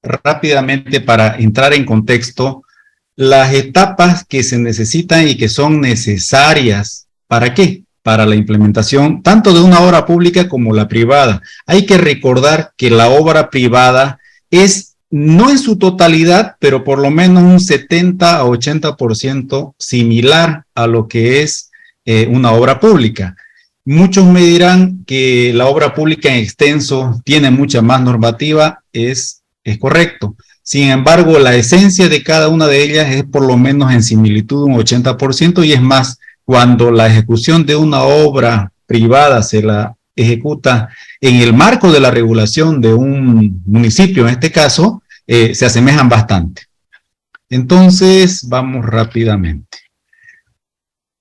rápidamente para entrar en contexto las etapas que se necesitan y que son necesarias. ¿Para qué? Para la implementación tanto de una obra pública como la privada. Hay que recordar que la obra privada es, no en su totalidad, pero por lo menos un 70 a 80% similar a lo que es una obra pública. Muchos me dirán que la obra pública en extenso tiene mucha más normativa, es correcto. Sin embargo, la esencia de cada una de ellas es por lo menos en similitud un 80%, y es más, cuando la ejecución de una obra privada se la ejecuta en el marco de la regulación de un municipio, en este caso, se asemejan bastante. Entonces, vamos rápidamente.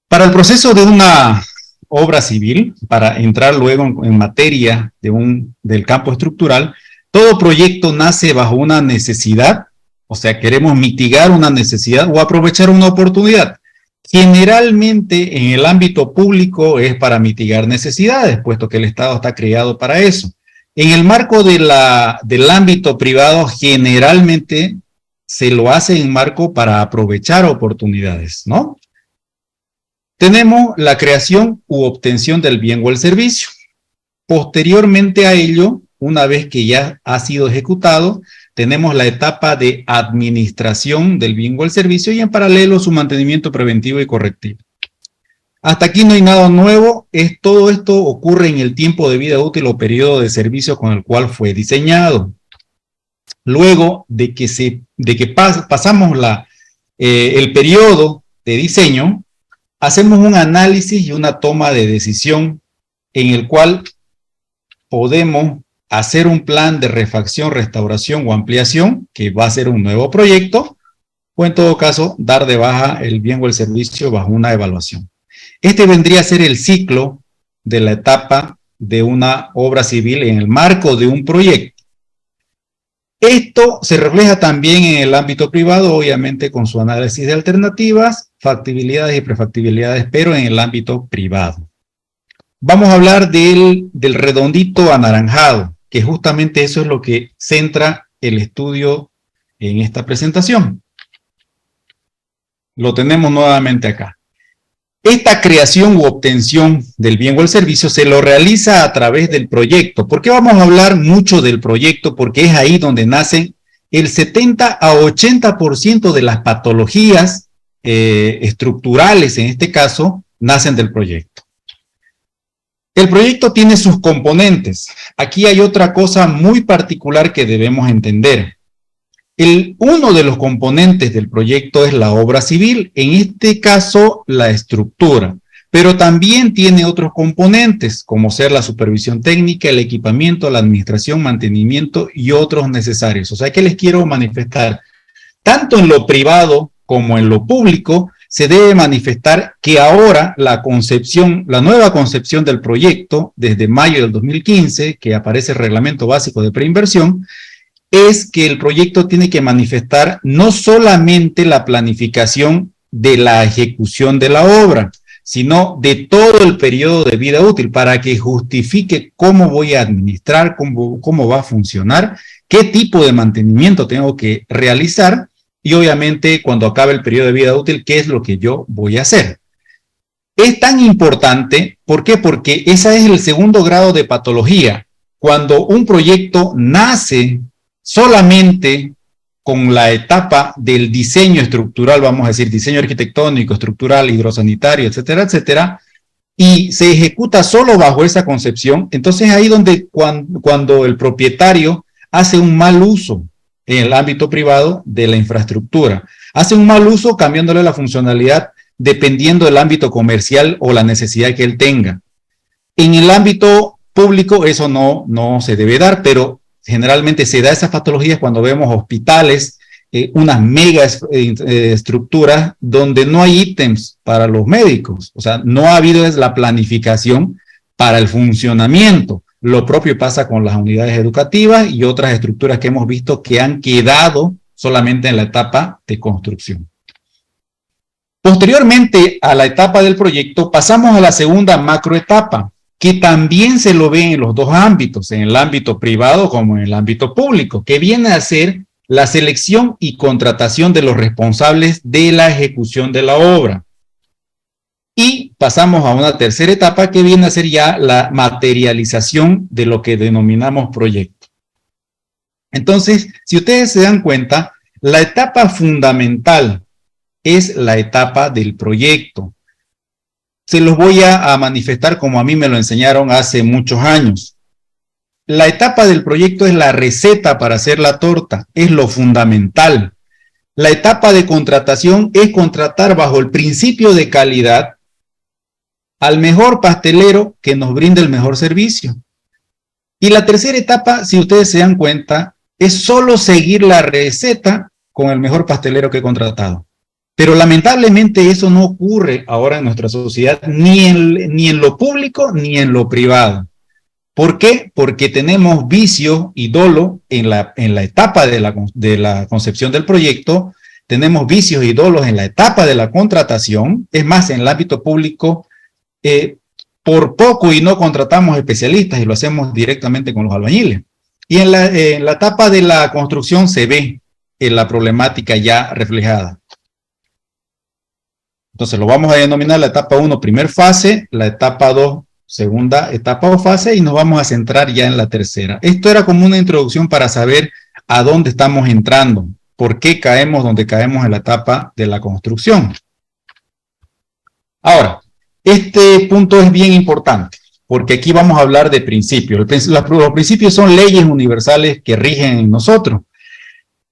Para el proceso de una obra civil, para entrar luego en materia del campo estructural, todo proyecto nace bajo una necesidad, o sea, queremos mitigar una necesidad o aprovechar una oportunidad. Generalmente en el ámbito público es para mitigar necesidades, puesto que el Estado está creado para eso. En el marco del ámbito privado, generalmente se lo hace en marco para aprovechar oportunidades, ¿no? Tenemos la creación u obtención del bien o el servicio. Posteriormente a ello, una vez que ya ha sido ejecutado, tenemos la etapa de administración del bien o el servicio y en paralelo su mantenimiento preventivo y correctivo. Hasta aquí no hay nada nuevo, todo esto ocurre en el tiempo de vida útil o periodo de servicio con el cual fue diseñado. Luego de que pasamos el periodo de diseño, hacemos un análisis y una toma de decisión en el cual podemos hacer un plan de refacción, restauración o ampliación, que va a ser un nuevo proyecto, o en todo caso, dar de baja el bien o el servicio bajo una evaluación. Este vendría a ser el ciclo de la etapa de una obra civil en el marco de un proyecto. Esto se refleja también en el ámbito privado, obviamente con su análisis de alternativas, factibilidades y prefactibilidades, pero en el ámbito privado. Vamos a hablar del redondito anaranjado, que justamente eso es lo que centra el estudio en esta presentación. Lo tenemos nuevamente acá. Esta creación u obtención del bien o el servicio se lo realiza a través del proyecto. ¿Por qué vamos a hablar mucho del proyecto? Porque es ahí donde nacen el 70 a 80% de las patologías estructurales, en este caso, nacen del proyecto. El proyecto tiene sus componentes. Aquí hay otra cosa muy particular que debemos entender. Uno de los componentes del proyecto es la obra civil, en este caso la estructura, pero también tiene otros componentes, como ser la supervisión técnica, el equipamiento, la administración, mantenimiento y otros necesarios. O sea que les quiero manifestar, tanto en lo privado como en lo público, se debe manifestar que ahora la nueva concepción del proyecto, desde mayo del 2015, que aparece el Reglamento Básico de Preinversión, es que el proyecto tiene que manifestar no solamente la planificación de la ejecución de la obra, sino de todo el periodo de vida útil, para que justifique cómo voy a administrar, cómo va a funcionar, qué tipo de mantenimiento tengo que realizar, y obviamente cuando acabe el periodo de vida útil, qué es lo que yo voy a hacer. Es tan importante, ¿por qué? Porque ese es el segundo grado de patología. Cuando un proyecto nace solamente con la etapa del diseño estructural, vamos a decir, diseño arquitectónico, estructural, hidrosanitario, etcétera, etcétera, y se ejecuta solo bajo esa concepción, entonces ahí donde cuando el propietario hace un mal uso en el ámbito privado de la infraestructura, hace un mal uso cambiándole la funcionalidad dependiendo del ámbito comercial o la necesidad que él tenga. En el ámbito público eso no se debe dar, pero generalmente se da esas patologías cuando vemos hospitales, unas mega estructuras donde no hay ítems para los médicos. O sea, no ha habido la planificación para el funcionamiento. Lo propio pasa con las unidades educativas y otras estructuras que hemos visto que han quedado solamente en la etapa de construcción. Posteriormente a la etapa del proyecto, pasamos a la segunda macroetapa, que también se lo ve en los dos ámbitos, en el ámbito privado como en el ámbito público, que viene a ser la selección y contratación de los responsables de la ejecución de la obra. Y pasamos a una tercera etapa que viene a ser ya la materialización de lo que denominamos proyecto. Entonces, si ustedes se dan cuenta, la etapa fundamental es la etapa del proyecto. Se los voy a manifestar como a mí me lo enseñaron hace muchos años. La etapa del proyecto es la receta para hacer la torta, es lo fundamental. La etapa de contratación es contratar bajo el principio de calidad al mejor pastelero que nos brinde el mejor servicio. Y la tercera etapa, si ustedes se dan cuenta, es solo seguir la receta con el mejor pastelero que he contratado. Pero lamentablemente eso no ocurre ahora en nuestra sociedad, ni en lo público ni en lo privado. ¿Por qué? Porque tenemos vicio y dolo en la etapa de la concepción del proyecto, tenemos vicios y dolos en la etapa de la contratación, es más, en el ámbito público, por poco y no contratamos especialistas y lo hacemos directamente con los albañiles. Y en la etapa de la construcción se ve la problemática ya reflejada. Entonces lo vamos a denominar la etapa 1, primer fase, la etapa 2, segunda etapa o fase, y nos vamos a centrar ya en la tercera. Esto era como una introducción para saber a dónde estamos entrando, por qué caemos donde caemos en la etapa de la construcción. Ahora, este punto es bien importante, porque aquí vamos a hablar de principios. Los principios son leyes universales que rigen en nosotros.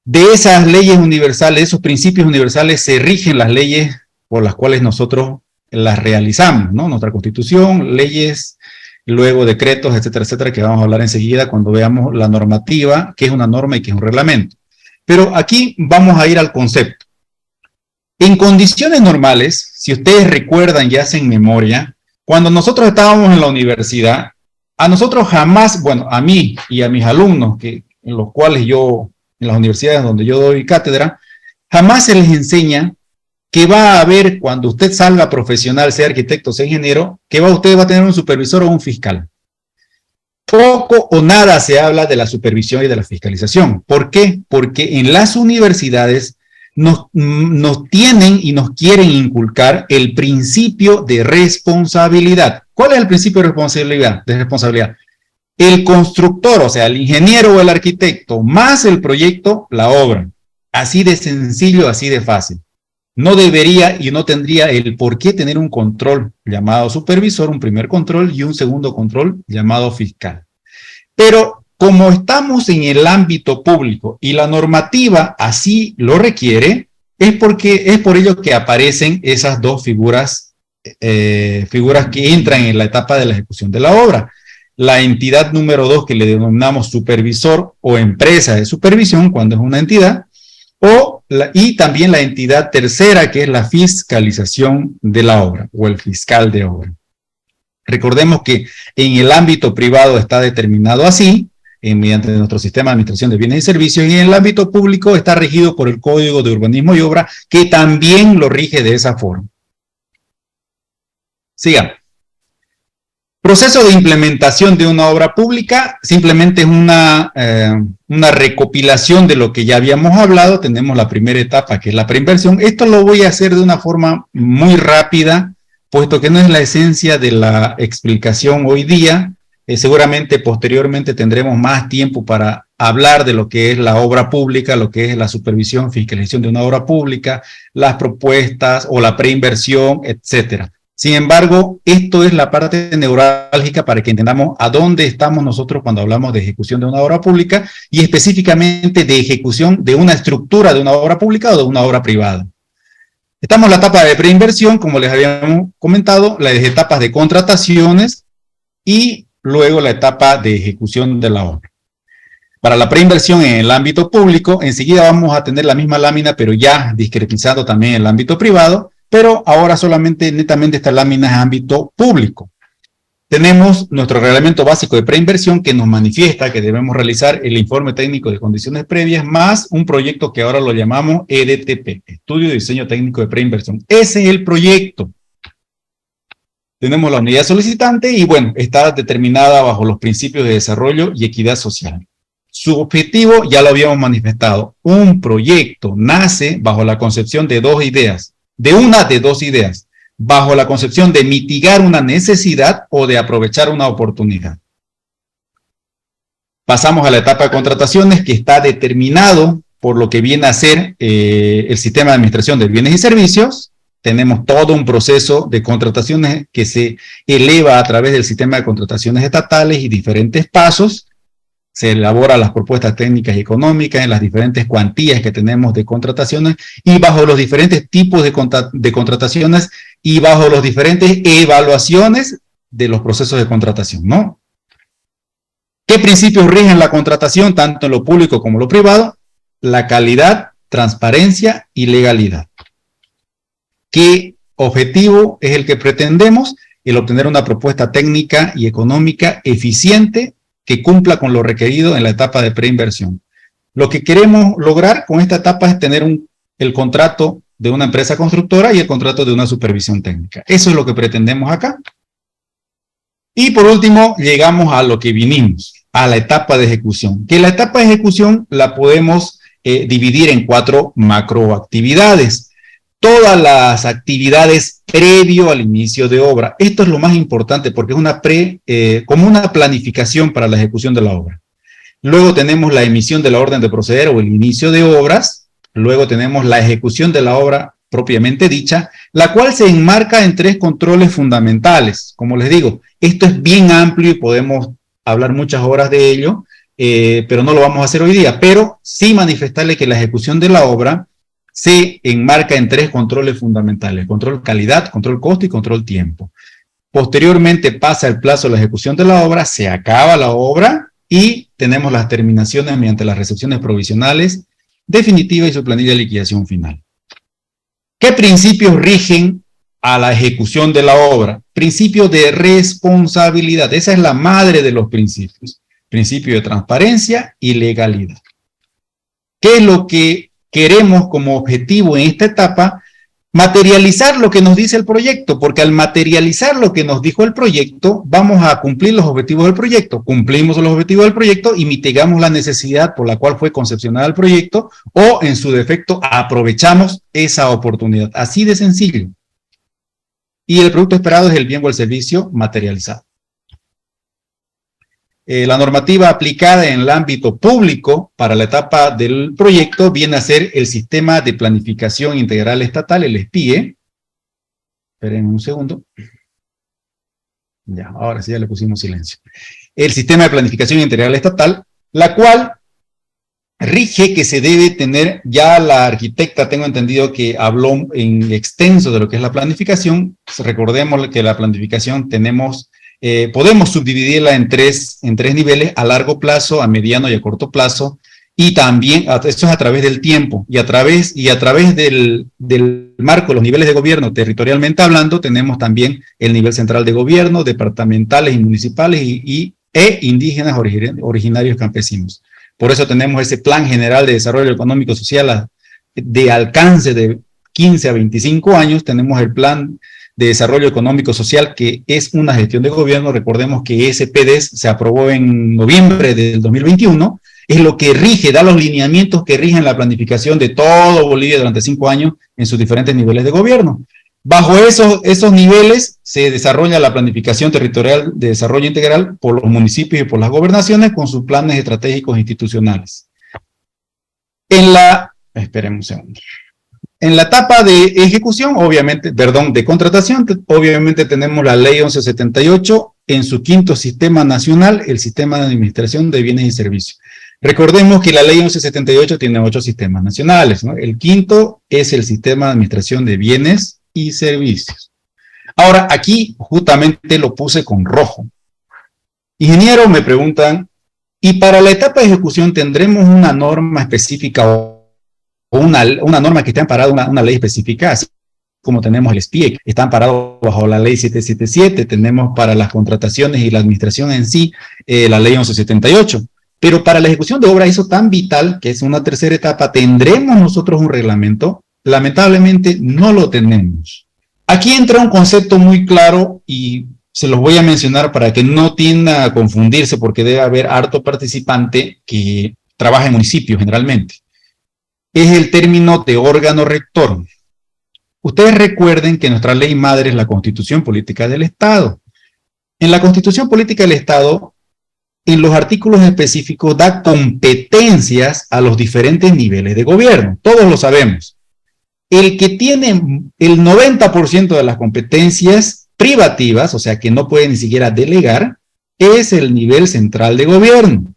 De esas leyes universales, esos principios universales, se rigen las leyes por las cuales nosotros las realizamos, ¿no? Nuestra Constitución, leyes, luego decretos, etcétera, etcétera, que vamos a hablar enseguida cuando veamos la normativa, qué es una norma y qué es un reglamento. Pero aquí vamos a ir al concepto. En condiciones normales, si ustedes recuerdan y hacen memoria, cuando nosotros estábamos en la universidad, a nosotros jamás, bueno, a mí y a mis alumnos, en los cuales en las universidades donde yo doy cátedra, jamás se les enseña que va a haber, cuando usted salga profesional, sea arquitecto, sea ingeniero, que usted va a tener un supervisor o un fiscal. Poco o nada se habla de la supervisión y de la fiscalización. ¿Por qué? Porque en las universidades nos tienen y nos quieren inculcar el principio de responsabilidad. ¿Cuál es el principio de responsabilidad? El constructor, o sea, el ingeniero o el arquitecto, más el proyecto, la obra. Así de sencillo, así de fácil. No debería y no tendría el por qué tener un control llamado supervisor, un primer control y un segundo control llamado fiscal. Pero como estamos en el ámbito público y la normativa así lo requiere, es por ello que aparecen esas dos figuras que entran en la etapa de la ejecución de la obra. La entidad número 2 que le denominamos supervisor o empresa de supervisión cuando es una entidad, y también la entidad tercera, que es la fiscalización de la obra, o el fiscal de obra. Recordemos que en el ámbito privado está determinado así, mediante nuestro sistema de administración de bienes y servicios, y en el ámbito público está regido por el Código de Urbanismo y Obra, que también lo rige de esa forma. Sigamos. Proceso de implementación de una obra pública, simplemente es una recopilación de lo que ya habíamos hablado. Tenemos la primera etapa, que es la preinversión. Esto lo voy a hacer de una forma muy rápida, puesto que no es la esencia de la explicación hoy día. Seguramente posteriormente tendremos más tiempo para hablar de lo que es la obra pública, lo que es la supervisión, fiscalización de una obra pública, las propuestas o la preinversión, etcétera. Sin embargo, esto es la parte neurálgica para que entendamos a dónde estamos nosotros cuando hablamos de ejecución de una obra pública y específicamente de ejecución de una estructura de una obra pública o de una obra privada. Estamos en la etapa de preinversión, como les habíamos comentado, las etapas de contrataciones y luego la etapa de ejecución de la obra. Para la preinversión en el ámbito público, enseguida vamos a tener la misma lámina, pero ya discretizando también el ámbito privado, pero ahora solamente netamente esta lámina es ámbito público. Tenemos nuestro reglamento básico de preinversión que nos manifiesta que debemos realizar el informe técnico de condiciones previas más un proyecto que ahora lo llamamos EDTP, Estudio de Diseño Técnico de Preinversión. Ese es el proyecto. Tenemos la unidad solicitante y bueno, está determinada bajo los principios de desarrollo y equidad social. Su objetivo ya lo habíamos manifestado. Un proyecto nace bajo la concepción de dos ideas, de una de dos ideas, bajo la concepción de mitigar una necesidad o de aprovechar una oportunidad. Pasamos a la etapa de contrataciones, que está determinado por lo que viene a ser el sistema de administración de bienes y servicios. Tenemos todo un proceso de contrataciones que se eleva a través del sistema de contrataciones estatales y diferentes pasos. Se elaboran las propuestas técnicas y económicas en las diferentes cuantías que tenemos de contrataciones y bajo los diferentes tipos de contrataciones y bajo las diferentes evaluaciones de los procesos de contratación, ¿no? ¿Qué principios rigen la contratación, tanto en lo público como en lo privado? La calidad, transparencia y legalidad. ¿Qué objetivo es el que pretendemos? El obtener una propuesta técnica y económica eficiente que cumpla con lo requerido en la etapa de preinversión. Lo que queremos lograr con esta etapa es tener el contrato de una empresa constructora y el contrato de una supervisión técnica. Eso es lo que pretendemos acá. Y por último, llegamos a lo que vinimos, a la etapa de ejecución. Que la etapa de ejecución la podemos dividir en 4 macroactividades. Todas las actividades previo al inicio de obra. Esto es lo más importante porque es como una planificación para la ejecución de la obra. Luego tenemos la emisión de la orden de proceder o el inicio de obras. Luego tenemos la ejecución de la obra propiamente dicha, la cual se enmarca en 3 controles fundamentales. Como les digo, esto es bien amplio y podemos hablar muchas horas de ello, pero no lo vamos a hacer hoy día. Pero sí manifestarle que la ejecución de la obra se enmarca en 3 controles fundamentales: control calidad, control costo y control tiempo. Posteriormente pasa el plazo de la ejecución de la obra, se acaba la obra y tenemos las terminaciones mediante las recepciones provisionales, definitivas y su planilla de liquidación final. ¿Qué principios rigen a la ejecución de la obra? Principio de responsabilidad, esa es la madre de los principios. Principio de transparencia y legalidad. ¿Qué es lo que queremos como objetivo en esta etapa? Materializar lo que nos dice el proyecto, porque al materializar lo que nos dijo el proyecto, vamos a cumplir los objetivos del proyecto. Cumplimos los objetivos del proyecto y mitigamos la necesidad por la cual fue concepcionado el proyecto, o en su defecto aprovechamos esa oportunidad. Así de sencillo. Y el producto esperado es el bien o el servicio materializado. La normativa aplicada en el ámbito público para la etapa del proyecto viene a ser el Sistema de Planificación Integral Estatal, el SPIE. Esperen un segundo. Ya, ahora sí ya le pusimos silencio. El Sistema de Planificación Integral Estatal, la cual rige que se debe tener, ya la arquitecta tengo entendido que habló en extenso de lo que es la planificación. Recordemos que la planificación podemos subdividirla en tres niveles: a largo plazo, a mediano y a corto plazo, y también, esto es a través del tiempo, y a través del marco, los niveles de gobierno, territorialmente hablando, tenemos también el nivel central de gobierno, departamentales y municipales, e indígenas originarios campesinos. Por eso tenemos ese Plan General de Desarrollo Económico Social de alcance de 15 a 25 años, tenemos el Plan de Desarrollo Económico Social, que es una gestión de gobierno. Recordemos que ese PDES se aprobó en noviembre del 2021, es lo que rige, da los lineamientos que rigen la planificación de todo Bolivia durante 5 años en sus diferentes niveles de gobierno. Bajo esos niveles se desarrolla la planificación territorial de desarrollo integral por los municipios y por las gobernaciones con sus planes estratégicos institucionales. Esperen un segundo. En la etapa de ejecución, de contratación, obviamente tenemos la Ley 1178 en su 5º sistema nacional, el Sistema de Administración de Bienes y Servicios. Recordemos que la Ley 1178 tiene 8 sistemas nacionales, ¿no? El 5º es el Sistema de Administración de Bienes y Servicios. Ahora, aquí justamente lo puse con rojo. Ingeniero, me preguntan, ¿y para la etapa de ejecución tendremos una norma específica o una norma que esté amparada, una ley específica, así como tenemos el SPIE, está amparado bajo la ley 777, tenemos para las contrataciones y la administración en sí, la ley 1178, pero para la ejecución de obra, eso tan vital, que es una tercera etapa, ¿tendremos nosotros un reglamento? Lamentablemente no lo tenemos. Aquí entra un concepto muy claro y se los voy a mencionar para que no tienda a confundirse, porque debe haber harto participante que trabaja en municipios generalmente. Es el término de órgano rector. Ustedes recuerden que nuestra ley madre es la Constitución Política del Estado. En la Constitución Política del Estado, en los artículos específicos, da competencias a los diferentes niveles de gobierno. Todos lo sabemos. El que tiene el 90% de las competencias privativas, o sea que no puede ni siquiera delegar, es el nivel central de gobierno.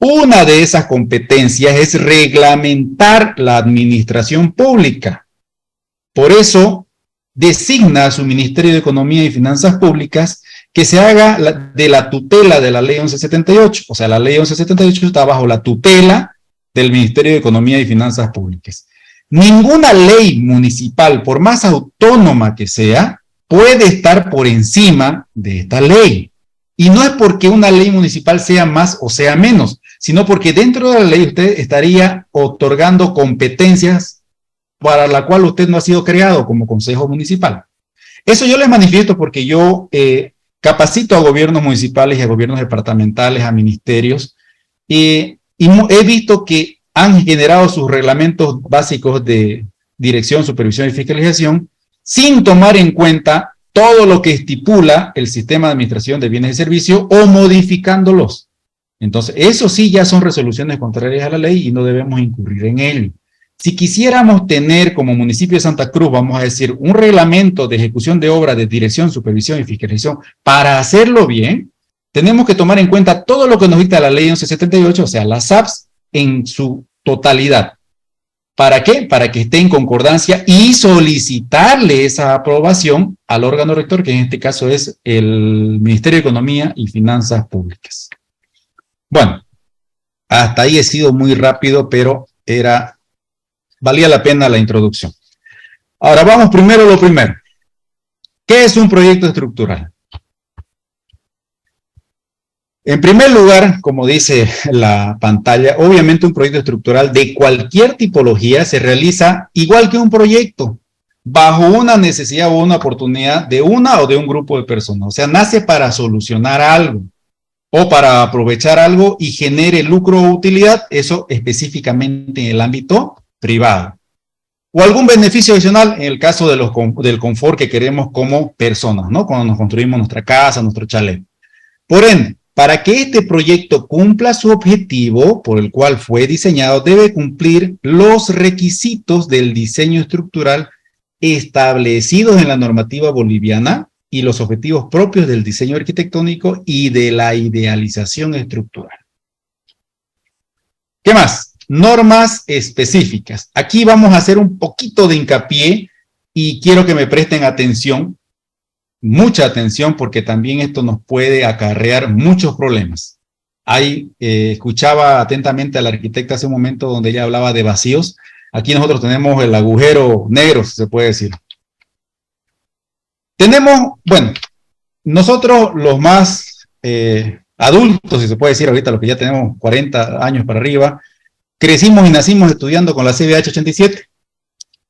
Una de esas competencias es reglamentar la administración pública. Por eso designa a su Ministerio de Economía y Finanzas Públicas que se haga de la tutela de la Ley 1178. O sea, la Ley 1178 está bajo la tutela del Ministerio de Economía y Finanzas Públicas. Ninguna ley municipal, por más autónoma que sea, puede estar por encima de esta ley. Y no es porque una ley municipal sea más o sea menos, sino porque dentro de la ley usted estaría otorgando competencias para la cual usted no ha sido creado como consejo municipal. Eso yo les manifiesto porque yo capacito a gobiernos municipales y a gobiernos departamentales, a ministerios, y he visto que han generado sus reglamentos básicos de dirección, supervisión y fiscalización sin tomar en cuenta todo lo que estipula el sistema de administración de bienes y servicios o modificándolos. Entonces, eso sí ya son resoluciones contrarias a la ley y no debemos incurrir en ello. Si quisiéramos tener como municipio de Santa Cruz, vamos a decir, un reglamento de ejecución de obra de dirección, supervisión y fiscalización para hacerlo bien, tenemos que tomar en cuenta todo lo que nos dicta la ley 1178, o sea, las SAPs en su totalidad. ¿Para qué? Para que esté en concordancia y solicitarle esa aprobación al órgano rector, que en este caso es el Ministerio de Economía y Finanzas Públicas. Bueno, hasta ahí he sido muy rápido, pero valía la pena la introducción. Ahora vamos primero a lo primero. ¿Qué es un proyecto estructural? En primer lugar, como dice la pantalla, obviamente un proyecto estructural de cualquier tipología se realiza igual que un proyecto, bajo una necesidad o una oportunidad de una o de un grupo de personas. O sea, nace para solucionar algo o para aprovechar algo y genere lucro o utilidad, eso específicamente en el ámbito privado. O algún beneficio adicional en el caso del confort que queremos como personas, ¿no? Cuando nos construimos nuestra casa, nuestro chalet. Por ende, para que este proyecto cumpla su objetivo por el cual fue diseñado, debe cumplir los requisitos del diseño estructural establecidos en la normativa boliviana y los objetivos propios del diseño arquitectónico y de la idealización estructural. ¿Qué más? Normas específicas. Aquí vamos a hacer un poquito de hincapié y quiero que me presten atención, mucha atención, porque también esto nos puede acarrear muchos problemas. Escuchaba atentamente a la arquitecta hace un momento donde ella hablaba de vacíos. Aquí nosotros tenemos el agujero negro, si se puede decir. Bueno, nosotros los más adultos, si se puede decir ahorita, los que ya tenemos 40 años para arriba, crecimos y nacimos estudiando con la CBH 87.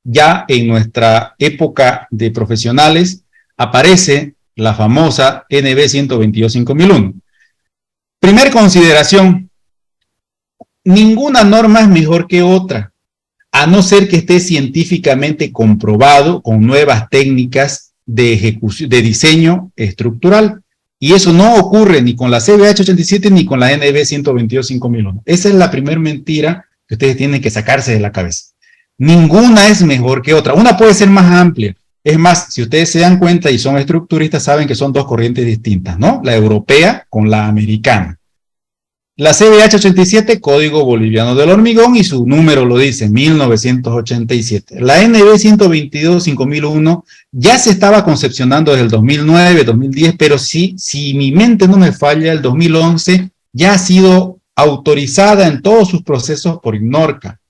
Ya en nuestra época de profesionales aparece la famosa NB 122-5001. Primer consideración, ninguna norma es mejor que otra, a no ser que esté científicamente comprobado con nuevas técnicas de ejecución, de diseño estructural. Y eso no ocurre ni con la CBH 87 ni con la NB 122-5001. Esa es la primera mentira que ustedes tienen que sacarse de la cabeza. Ninguna es mejor que otra. Una puede ser más amplia. Es más, si ustedes se dan cuenta y son estructuristas, saben que son dos corrientes distintas, ¿no? La europea con la americana. La CBH 87, Código Boliviano del Hormigón, y su número lo dice, 1987. La NB 122-5001 ya se estaba concepcionando desde el 2009, 2010, pero si mi mente no me falla, el 2011 ya ha sido autorizada en todos sus procesos por INNORCA.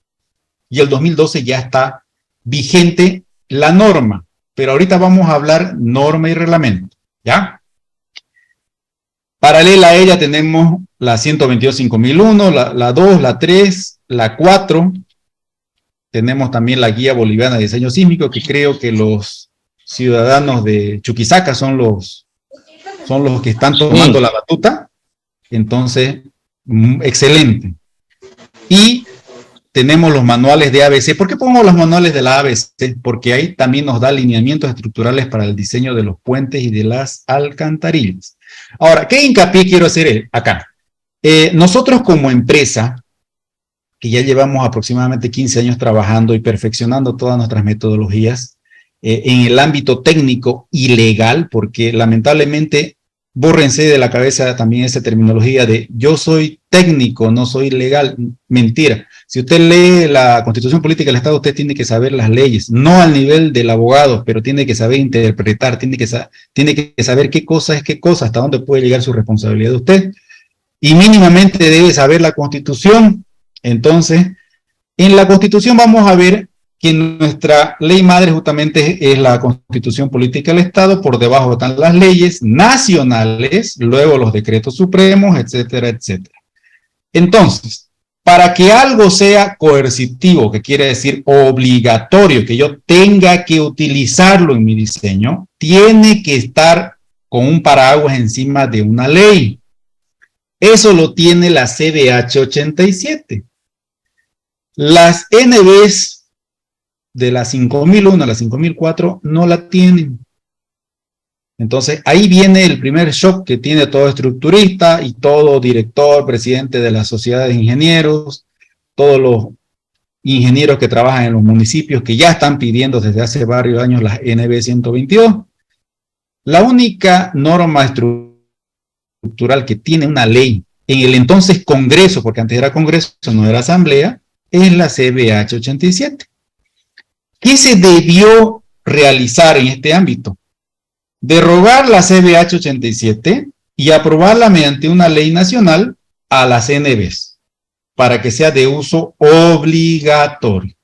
Y el 2012 ya está vigente la norma. Pero ahorita vamos a hablar norma y reglamento, ¿ya? Paralela a ella tenemos la 122-5001, la 2, la 3, la 4. Tenemos también la Guía Boliviana de Diseño Sísmico, que creo que los ciudadanos de Chuquisaca son los son los que están tomando la batuta. Entonces, excelente. Y tenemos los manuales de ABC. ¿Por qué pongo los manuales de la ABC? Porque ahí también nos da lineamientos estructurales para el diseño de los puentes y de las alcantarillas. Ahora, ¿qué hincapié quiero hacer acá? Nosotros como empresa, que ya llevamos aproximadamente 15 años trabajando y perfeccionando todas nuestras metodologías en el ámbito técnico y legal, porque lamentablemente, bórrense de la cabeza también esa terminología de yo soy técnico, no soy legal. Mentira. Si usted lee la Constitución Política del Estado, usted tiene que saber las leyes, no al nivel del abogado, pero tiene que saber interpretar, tiene que saber qué cosa es qué cosa, hasta dónde puede llegar su responsabilidad de usted. Y mínimamente debe saber la Constitución. Entonces, en la Constitución vamos a ver que nuestra ley madre justamente es la Constitución Política del Estado, por debajo están las leyes nacionales, luego los decretos supremos, etcétera, etcétera. Entonces, para que algo sea coercitivo, que quiere decir obligatorio, que yo tenga que utilizarlo en mi diseño, tiene que estar con un paraguas encima de una ley. Eso lo tiene la CBH 87. Las NBs de la 5001 a la 5004 no la tienen. Entonces, ahí viene el primer shock que tiene todo estructurista y todo director, presidente de la sociedad de ingenieros, todos los ingenieros que trabajan en los municipios que ya están pidiendo desde hace varios años las NB 122. La única norma estructural que tiene una ley en el entonces Congreso, porque antes era Congreso, no era Asamblea, es la CBH 87. ¿Qué se debió realizar en este ámbito? Derogar la CBH 87 y aprobarla mediante una ley nacional a las NBs, para que sea de uso obligatorio.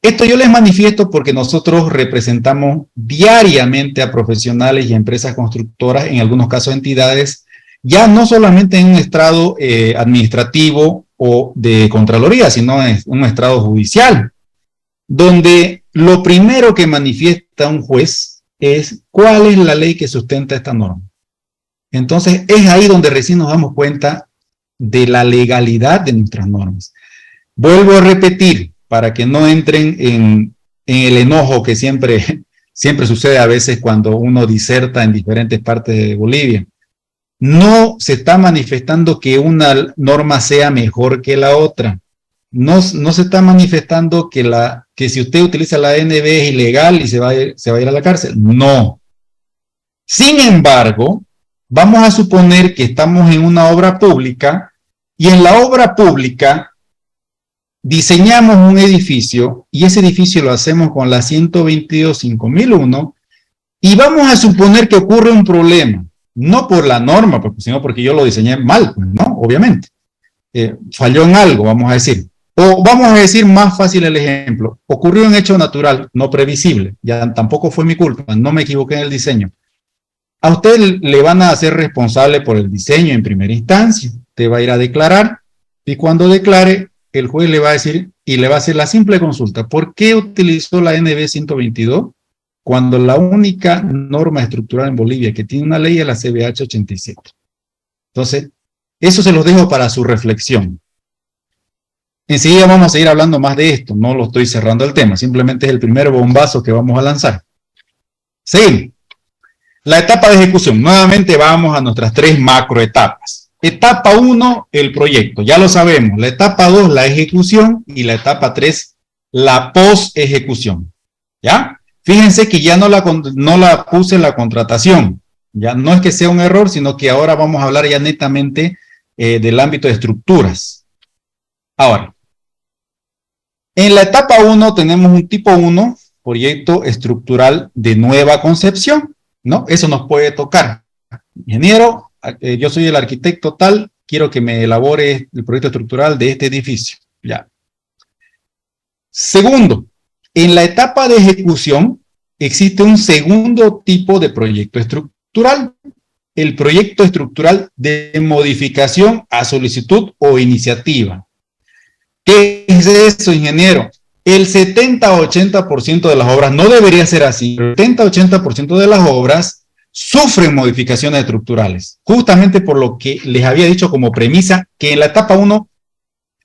Esto yo les manifiesto porque nosotros representamos diariamente a profesionales y empresas constructoras, en algunos casos entidades, ya no solamente en un estrado administrativo o de Contraloría, sino en un estrado judicial, donde lo primero que manifiesta un juez es cuál es la ley que sustenta esta norma. Entonces, es ahí donde recién nos damos cuenta de la legalidad de nuestras normas. Vuelvo a repetir, para que no entren en el enojo que siempre sucede a veces cuando uno diserta en diferentes partes de Bolivia. No se está manifestando que una norma sea mejor que la otra. No se está manifestando que si usted utiliza la NB es ilegal y se va a ir a la cárcel. No. Sin embargo, vamos a suponer que estamos en una obra pública y en la obra pública diseñamos un edificio y ese edificio lo hacemos con la 122-5001 y vamos a suponer que ocurre un problema. No por la norma, sino porque yo lo diseñé mal, pues, ¿no? Obviamente. Falló en algo, vamos a decir. O vamos a decir más fácil el ejemplo. Ocurrió un hecho natural, no previsible. Ya tampoco fue mi culpa, no me equivoqué en el diseño. A usted le van a hacer responsable por el diseño en primera instancia. Te va a ir a declarar y cuando declare, el juez le va a decir y le va a hacer la simple consulta. ¿Por qué utilizó la NB 122? Cuando la única norma estructural en Bolivia que tiene una ley es la CBH 87. Entonces, eso se los dejo para su reflexión. Enseguida vamos a seguir hablando más de esto, no lo estoy cerrando el tema, simplemente es el primer bombazo que vamos a lanzar. Seguimos. La etapa de ejecución, nuevamente vamos a nuestras 3 macroetapas. Etapa 1, el proyecto, ya lo sabemos. La etapa 2, la ejecución, y la etapa 3, la post-ejecución. ¿Ya? Fíjense que ya no la puse en la contratación. Ya no es que sea un error, sino que ahora vamos a hablar ya netamente del ámbito de estructuras. Ahora, en la etapa 1 tenemos un tipo 1, proyecto estructural de nueva concepción, ¿no? Eso nos puede tocar. Ingeniero, yo soy el arquitecto tal, quiero que me elabore el proyecto estructural de este edificio. Ya. Segundo, en la etapa de ejecución existe un segundo tipo de proyecto estructural, el proyecto estructural de modificación a solicitud o iniciativa. ¿Qué es eso, ingeniero? El 70-80% de las obras, no debería ser así, el 70-80% de las obras sufren modificaciones estructurales, justamente por lo que les había dicho como premisa, que en la etapa 1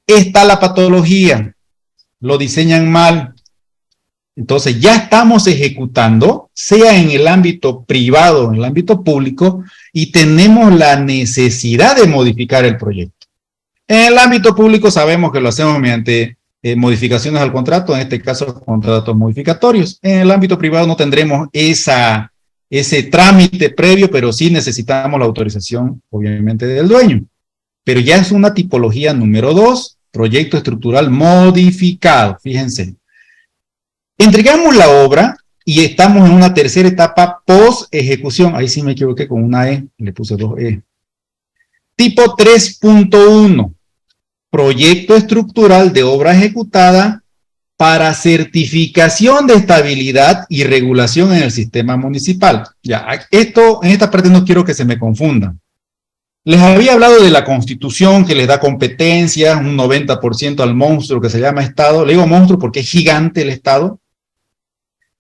está la patología, lo diseñan mal. Entonces ya estamos ejecutando, sea en el ámbito privado o en el ámbito público, y tenemos la necesidad de modificar el proyecto. En el ámbito público sabemos que lo hacemos mediante modificaciones al contrato, en este caso contratos modificatorios. En el ámbito privado no tendremos ese trámite previo, pero sí necesitamos la autorización, obviamente, del dueño. Pero ya es una tipología número 2, proyecto estructural modificado, fíjense. Entregamos la obra y estamos en una tercera etapa post-ejecución. Ahí sí me equivoqué con una E, le puse 2E. Tipo 3.1, proyecto estructural de obra ejecutada para certificación de estabilidad y regulación en el sistema municipal. Ya, esto, en esta parte no quiero que se me confundan. Les había hablado de la Constitución que les da competencias, un 90% al monstruo que se llama Estado. Le digo monstruo porque es gigante el Estado.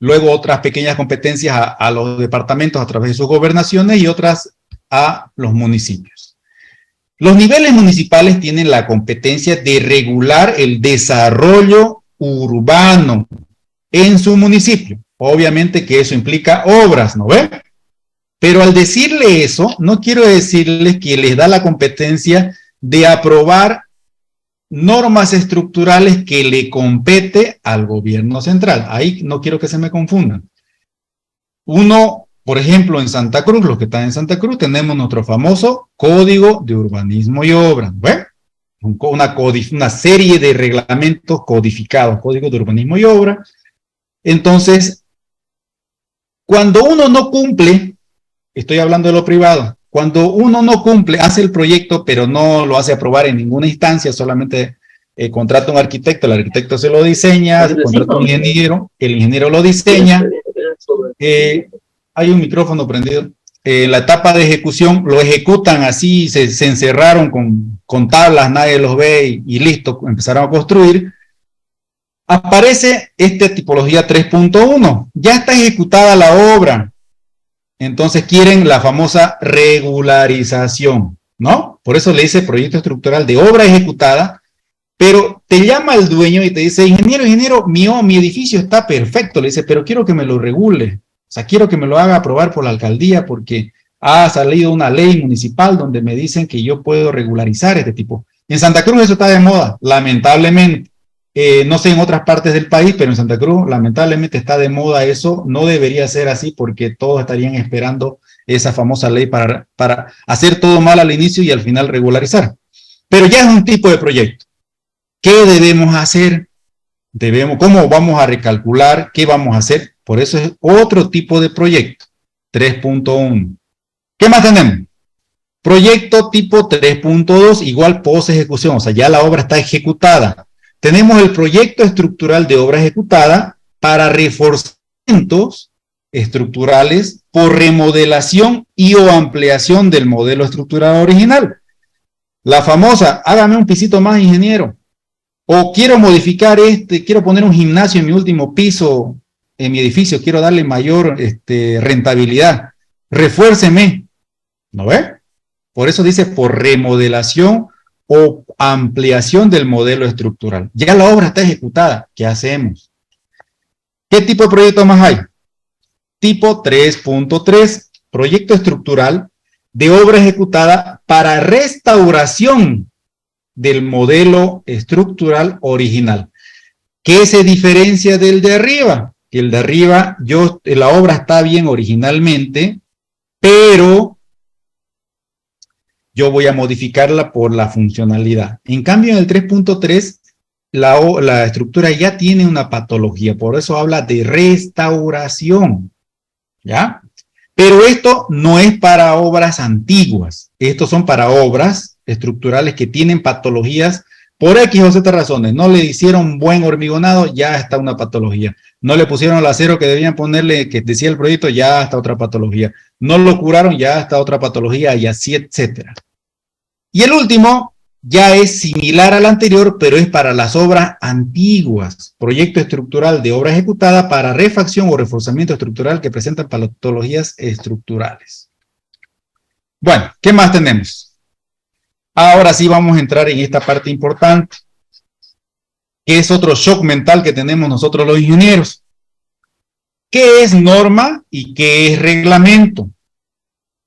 Luego otras pequeñas competencias a los departamentos a través de sus gobernaciones y otras a los municipios. Los niveles municipales tienen la competencia de regular el desarrollo urbano en su municipio. Obviamente que eso implica obras, ¿no ven? Pero al decirle eso, no quiero decirles que les da la competencia de aprobar normas estructurales que le compete al gobierno central. Ahí no quiero que se me confundan. Uno, por ejemplo, en Santa Cruz, los que están en Santa Cruz, tenemos nuestro famoso Código de Urbanismo y Obras. ¿Ve? Una serie de reglamentos codificados, Código de Urbanismo y Obras. Entonces, cuando uno no cumple, estoy hablando de lo privado, cuando uno no cumple, hace el proyecto, pero no lo hace aprobar en ninguna instancia, solamente contrata a un arquitecto, el arquitecto se lo diseña, contrata a un ingeniero, el ingeniero lo diseña, hay un micrófono prendido, la etapa de ejecución lo ejecutan así, se encerraron con tablas, nadie los ve y listo, empezaron a construir. Aparece esta tipología 3.1, ya está ejecutada la obra. Entonces quieren la famosa regularización, ¿no? Por eso le dice proyecto estructural de obra ejecutada, pero te llama el dueño y te dice, ingeniero, mi edificio está perfecto, le dice, pero quiero que me lo regule, o sea, quiero que me lo haga aprobar por la alcaldía porque ha salido una ley municipal donde me dicen que yo puedo regularizar este tipo. En Santa Cruz eso está de moda, lamentablemente. No sé en otras partes del país, pero en Santa Cruz lamentablemente está de moda eso. No debería ser así porque todos estarían esperando esa famosa ley para hacer todo mal al inicio y al final regularizar. Pero ya es un tipo de proyecto. ¿Qué debemos hacer? ¿Cómo vamos a recalcular? ¿Qué vamos a hacer? Por eso es otro tipo de proyecto, 3.1. ¿Qué más tenemos? Proyecto tipo 3.2, igual post ejecución, o sea, ya la obra está ejecutada. Tenemos el proyecto estructural de obra ejecutada para reforzamientos estructurales por remodelación y o ampliación del modelo estructural original. La famosa, hágame un pisito más, ingeniero. O quiero modificar quiero poner un gimnasio en mi último piso, en mi edificio, quiero darle mayor rentabilidad. Refuérceme. ¿No ve? Por eso dice por remodelación o ampliación del modelo estructural. Ya la obra está ejecutada. ¿Qué hacemos? ¿Qué tipo de proyecto más hay? Tipo 3.3, proyecto estructural de obra ejecutada para restauración del modelo estructural original. ¿Qué se diferencia del de arriba? Que el de arriba, la obra está bien originalmente, pero yo voy a modificarla por la funcionalidad. En cambio, en el 3.3, la estructura ya tiene una patología, por eso habla de restauración, ¿ya? Pero esto no es para obras antiguas, estos son para obras estructurales que tienen patologías por X o Z razones. No le hicieron buen hormigonado, ya está una patología. No le pusieron el acero que debían ponerle, que decía el proyecto, ya está otra patología. No lo curaron, ya está otra patología, y así, etcétera. Y el último, ya es similar al anterior, pero es para las obras antiguas. Proyecto estructural de obra ejecutada para refacción o reforzamiento estructural que presentan patologías estructurales. Bueno, ¿qué más tenemos? Ahora sí vamos a entrar en esta parte importante, que es otro shock mental que tenemos nosotros los ingenieros. ¿Qué es norma y qué es reglamento?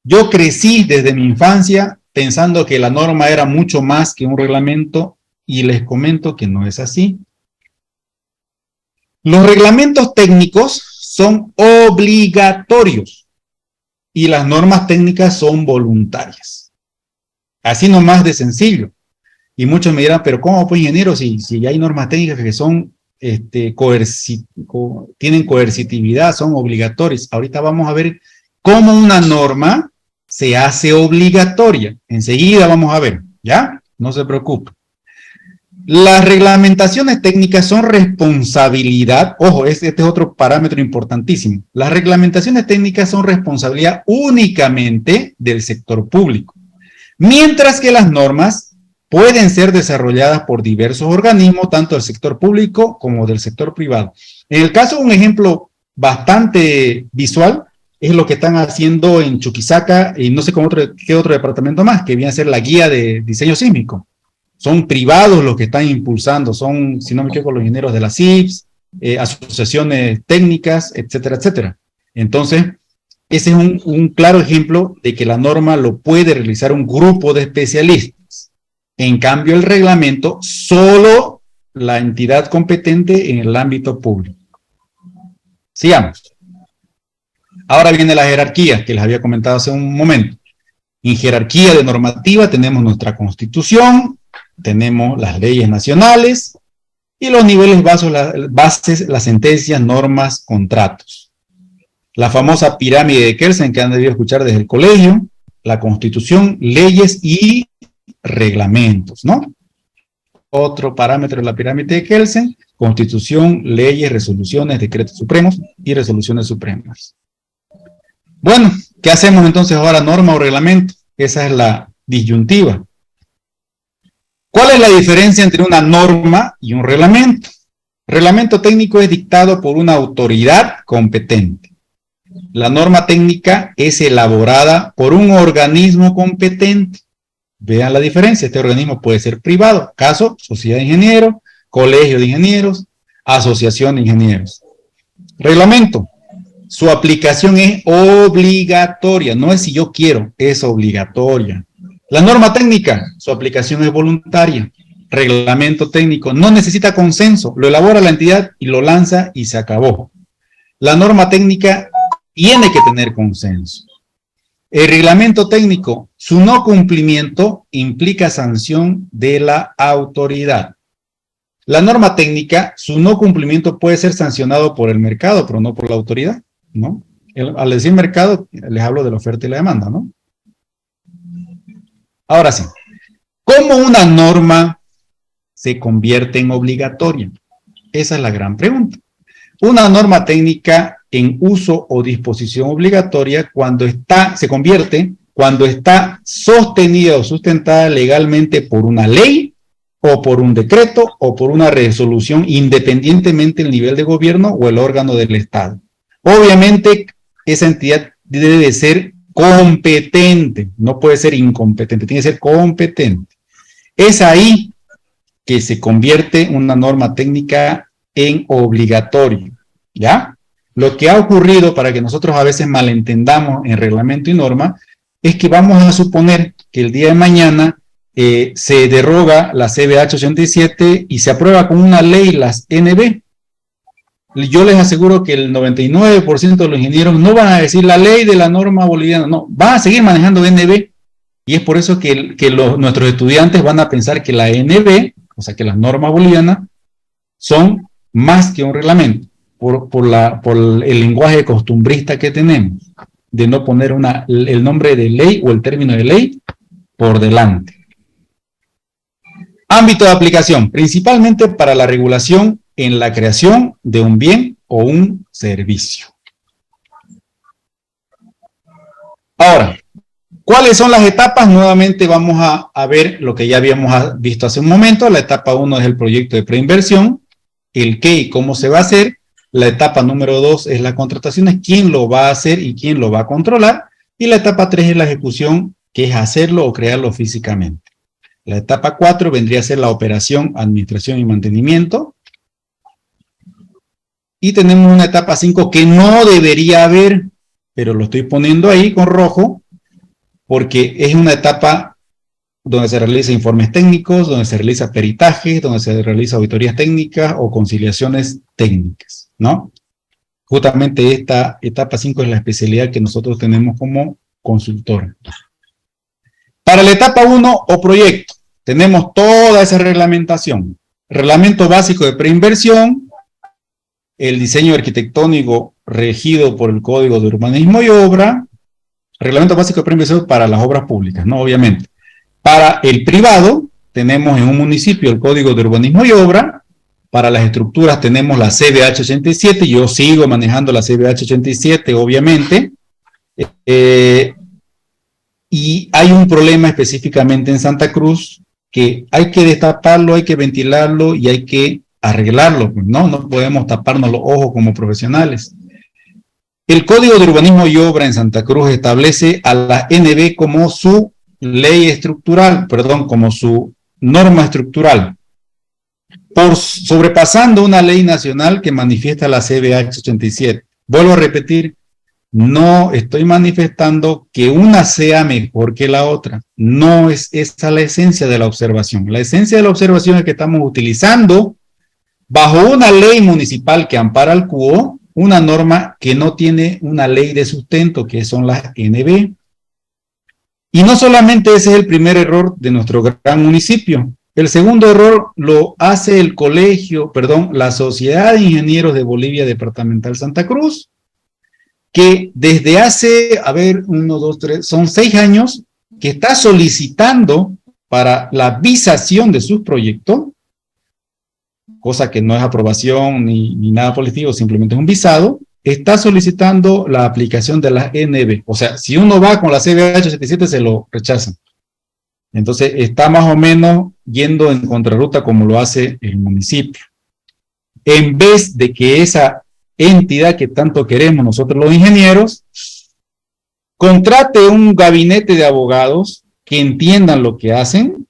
Yo crecí desde mi infancia pensando que la norma era mucho más que un reglamento y les comento que no es así. Los reglamentos técnicos son obligatorios y las normas técnicas son voluntarias. Así nomás de sencillo. Y muchos me dirán, pero ¿cómo, pues, ingeniero, si hay normas técnicas que son, tienen coercitividad, son obligatorias? Ahorita vamos a ver cómo una norma se hace obligatoria. Enseguida vamos a ver, ¿ya? No se preocupe. Las reglamentaciones técnicas son responsabilidad, ojo, este es otro parámetro importantísimo. Las reglamentaciones técnicas son responsabilidad únicamente del sector público, mientras que las normas pueden ser desarrolladas por diversos organismos, tanto del sector público como del sector privado. En el caso, un ejemplo bastante visual es lo que están haciendo en Chuquisaca y no sé qué otro departamento más, que viene a ser la guía de diseño sísmico. Son privados los que están impulsando, son, si no me equivoco, los ingenieros de la CIPS, asociaciones técnicas, etcétera, etcétera. Entonces, ese es un claro ejemplo de que la norma lo puede realizar un grupo de especialistas. En cambio, el reglamento, solo la entidad competente en el ámbito público. Sigamos. Ahora viene la jerarquía, que les había comentado hace un momento. En jerarquía de normativa tenemos nuestra Constitución, tenemos las leyes nacionales y los niveles bases, las sentencias, normas, contratos. La famosa pirámide de Kelsen que han debido escuchar desde el colegio, la Constitución, leyes y reglamentos, ¿no? Otro parámetro de la pirámide de Kelsen, Constitución, leyes, resoluciones, decretos supremos y resoluciones supremas. Bueno, ¿qué hacemos entonces ahora, norma o reglamento? Esa es la disyuntiva. ¿Cuál es la diferencia entre una norma y un reglamento? Reglamento técnico es dictado por una autoridad competente. La norma técnica es elaborada por un organismo competente. Vean la diferencia, este organismo puede ser privado, caso, sociedad de ingenieros, colegio de ingenieros, asociación de ingenieros. Reglamento, su aplicación es obligatoria, no es si yo quiero, es obligatoria. La norma técnica, su aplicación es voluntaria. Reglamento técnico, no necesita consenso, lo elabora la entidad y lo lanza y se acabó. La norma técnica tiene que tener consenso. El reglamento técnico, su no cumplimiento implica sanción de la autoridad. La norma técnica, su no cumplimiento puede ser sancionado por el mercado, pero no por la autoridad, ¿no? Al decir mercado, les hablo de la oferta y la demanda, ¿no? Ahora sí, ¿cómo una norma se convierte en obligatoria? Esa es la gran pregunta. Una norma técnica en uso o disposición obligatoria se convierte cuando está sostenida o sustentada legalmente por una ley o por un decreto o por una resolución, independientemente del nivel de gobierno o el órgano del Estado. Obviamente, esa entidad debe de ser competente, no puede ser incompetente, tiene que ser competente. Es ahí que se convierte una norma técnica en obligatorio, ¿ya? Lo que ha ocurrido, para que nosotros a veces malentendamos en reglamento y norma, es que vamos a suponer que el día de mañana se deroga la CBH 87 y se aprueba con una ley las NB. Yo les aseguro que el 99% de los ingenieros no van a decir la ley de la norma boliviana, no, van a seguir manejando NB, y es por eso que nuestros estudiantes van a pensar que la NB, o sea que las normas bolivianas, son más que un reglamento, por el lenguaje costumbrista que tenemos, de no poner el nombre de ley o el término de ley por delante. Ámbito de aplicación, principalmente para la regulación en la creación de un bien o un servicio. Ahora, ¿Cuáles son las etapas? Nuevamente vamos a ver lo que ya habíamos visto hace un momento. La etapa 1 es el proyecto de preinversión, el qué y cómo se va a hacer. La etapa número 2 es la contratación, es quién lo va a hacer y quién lo va a controlar. Y la etapa 3 es la ejecución, que es hacerlo o crearlo físicamente. La etapa 4 vendría a ser la operación, administración y mantenimiento. Y tenemos una etapa 5 que no debería haber, pero lo estoy poniendo ahí con rojo, porque es una etapa donde se realizan informes técnicos, donde se realiza peritajes, donde se realiza auditorías técnicas o conciliaciones técnicas, ¿no? Justamente esta etapa 5 es la especialidad que nosotros tenemos como consultor. Para la etapa 1 o proyecto, tenemos toda esa reglamentación. Reglamento básico de preinversión, el diseño arquitectónico regido por el Código de Urbanismo y Obra, reglamento básico de preinversión para las obras públicas, ¿no? Obviamente. Para el privado, tenemos en un municipio el Código de Urbanismo y Obra. Para las estructuras tenemos la CBH 87, yo sigo manejando la CBH 87, obviamente. Y hay un problema específicamente en Santa Cruz, que hay que destaparlo, hay que ventilarlo y hay que arreglarlo, ¿no? No podemos taparnos los ojos como profesionales. El Código de Urbanismo y Obra en Santa Cruz establece a la NB como su ley estructural, perdón, como su norma estructural, por sobrepasando una ley nacional que manifiesta la CBH 87. Vuelvo a repetir, no estoy manifestando que una sea mejor que la otra. No es esa la esencia de la observación. La esencia de la observación es que estamos utilizando, bajo una ley municipal que ampara al QO, una norma que no tiene una ley de sustento, que son las NB. Y no solamente ese es el primer error de nuestro gran municipio. El segundo error lo hace el la Sociedad de Ingenieros de Bolivia Departamental Santa Cruz, que desde hace, son 6 años, que está solicitando para la visación de sus proyectos, cosa que no es aprobación ni nada político, simplemente es un visado, está solicitando la aplicación de la NB. O sea, si uno va con la CBH 87 se lo rechazan. Entonces está más o menos yendo en contrarruta como lo hace el municipio. En vez de que esa entidad que tanto queremos nosotros los ingenieros, contrate un gabinete de abogados que entiendan lo que hacen,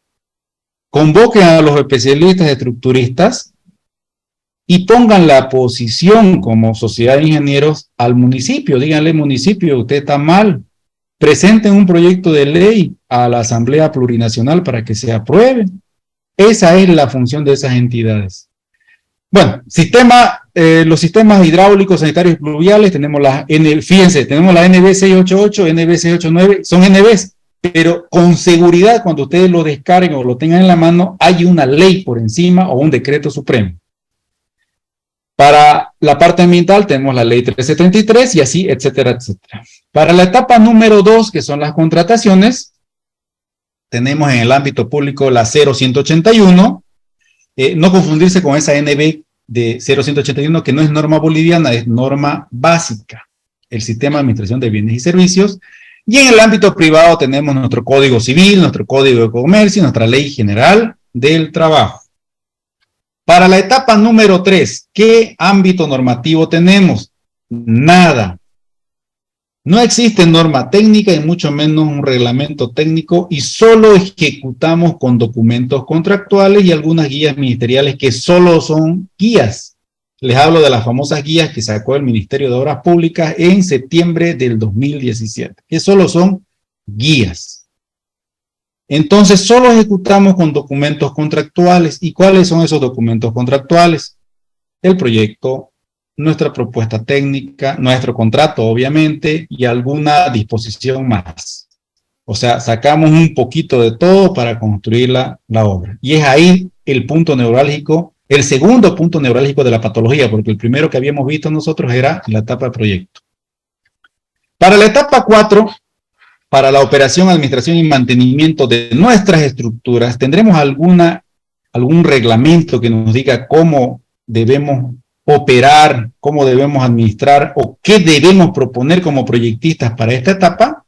convoquen a los especialistas estructuristas y pongan la posición como sociedad de ingenieros al municipio. Díganle, municipio, usted está mal. Presenten un proyecto de ley a la Asamblea Plurinacional para que se apruebe. Esa es la función de esas entidades. Bueno, los sistemas hidráulicos, sanitarios y pluviales, tenemos tenemos la NB 688, NB 689, son NBs, pero con seguridad cuando ustedes lo descarguen o lo tengan en la mano, hay una ley por encima o un decreto supremo. Para la parte ambiental tenemos la ley 1333 y así, etcétera, etcétera. Para la etapa número 2, que son las contrataciones, tenemos en el ámbito público la 0181, no confundirse con esa NB de 0181 que no es norma boliviana, es norma básica, el Sistema de Administración de Bienes y Servicios. Y en el ámbito privado tenemos nuestro Código Civil, nuestro Código de Comercio, nuestra Ley General del Trabajo. Para la etapa número 3, ¿qué ámbito normativo tenemos? Nada. No existe norma técnica y mucho menos un reglamento técnico y solo ejecutamos con documentos contractuales y algunas guías ministeriales que solo son guías. Les hablo de las famosas guías que sacó el Ministerio de Obras Públicas en septiembre del 2017, que solo son guías. Entonces, solo ejecutamos con documentos contractuales. ¿Y cuáles son esos documentos contractuales? El proyecto, nuestra propuesta técnica, nuestro contrato, obviamente, y alguna disposición más. O sea, sacamos un poquito de todo para construir la obra. Y es ahí el punto neurálgico, el segundo punto neurálgico de la patología, porque el primero que habíamos visto nosotros era la etapa de proyecto. Para la etapa 4, para la operación, administración y mantenimiento de nuestras estructuras, tendremos algún reglamento que nos diga cómo debemos operar, cómo debemos administrar o qué debemos proponer como proyectistas para esta etapa.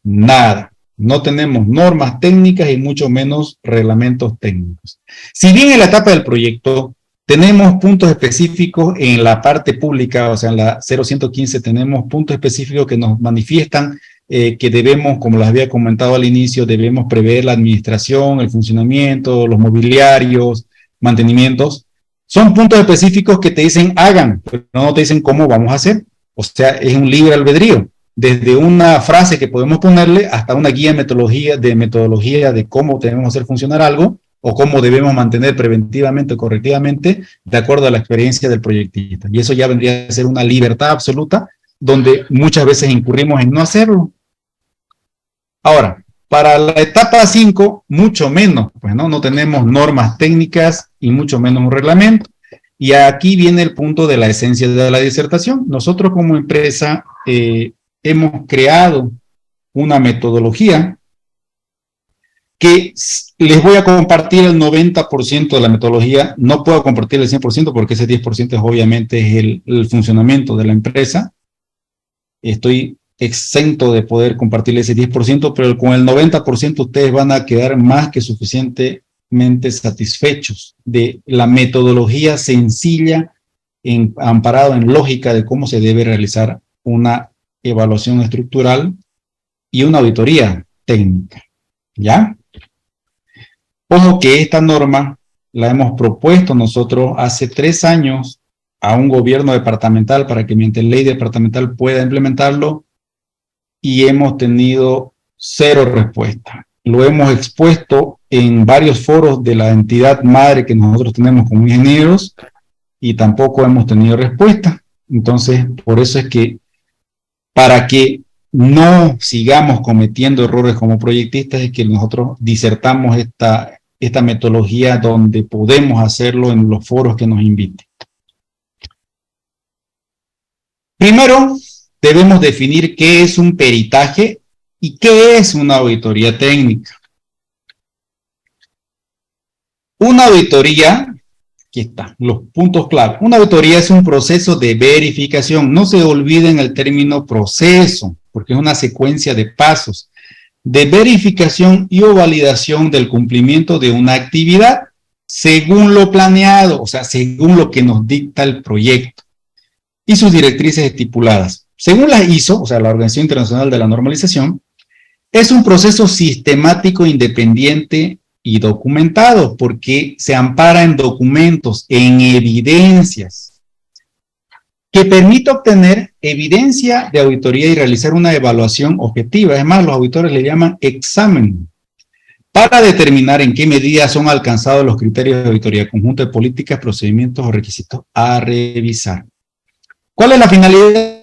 Nada. No tenemos normas técnicas y mucho menos reglamentos técnicos. Si bien en la etapa del proyecto tenemos puntos específicos en la parte pública, o sea, en la 0115 tenemos puntos específicos que nos manifiestan que debemos, como les había comentado al inicio, debemos prever la administración, el funcionamiento, los mobiliarios, mantenimientos. Son puntos específicos que te dicen hagan, pero no te dicen cómo vamos a hacer. O sea, es un libre albedrío. Desde una frase que podemos ponerle hasta una guía de metodología de cómo debemos hacer funcionar algo o cómo debemos mantener preventivamente o correctivamente de acuerdo a la experiencia del proyectista. Y eso ya vendría a ser una libertad absoluta donde muchas veces incurrimos en no hacerlo. Ahora, para la etapa 5, mucho menos, pues no tenemos normas técnicas y mucho menos un reglamento. Y aquí viene el punto de la esencia de la disertación. Nosotros como empresa hemos creado una metodología que les voy a compartir el 90% de la metodología. No puedo compartir el 100% porque ese 10% obviamente es el funcionamiento de la empresa. Estoy exento de poder compartir ese 10%, pero con el 90% ustedes van a quedar más que suficientemente satisfechos de la metodología sencilla, amparado en lógica de cómo se debe realizar una evaluación estructural y una auditoría técnica. ¿Ya? Ojo que esta norma la hemos propuesto nosotros hace 3 años a un gobierno departamental para que mediante ley departamental pueda implementarlo y hemos tenido 0 respuesta. Lo hemos expuesto en varios foros de la entidad madre que nosotros tenemos como ingenieros y tampoco hemos tenido respuesta. Entonces, por eso es que para que no sigamos cometiendo errores como proyectistas es que nosotros disertamos esta metodología donde podemos hacerlo en los foros que nos inviten. Primero, debemos definir qué es un peritaje y qué es una auditoría técnica. Una auditoría, aquí están los puntos clave. Una auditoría es un proceso de verificación. No se olviden el término proceso, porque es una secuencia de pasos de verificación y o validación del cumplimiento de una actividad según lo planeado, o sea, según lo que nos dicta el proyecto y sus directrices estipuladas. Según la ISO, o sea, la Organización Internacional de la Normalización, es un proceso sistemático, independiente y documentado, porque se ampara en documentos, en evidencias, que permite obtener evidencia de auditoría y realizar una evaluación objetiva. Es más, los auditores le llaman examen, para determinar en qué medida son alcanzados los criterios de auditoría, conjunto de políticas, procedimientos o requisitos a revisar. ¿Cuál es la finalidad?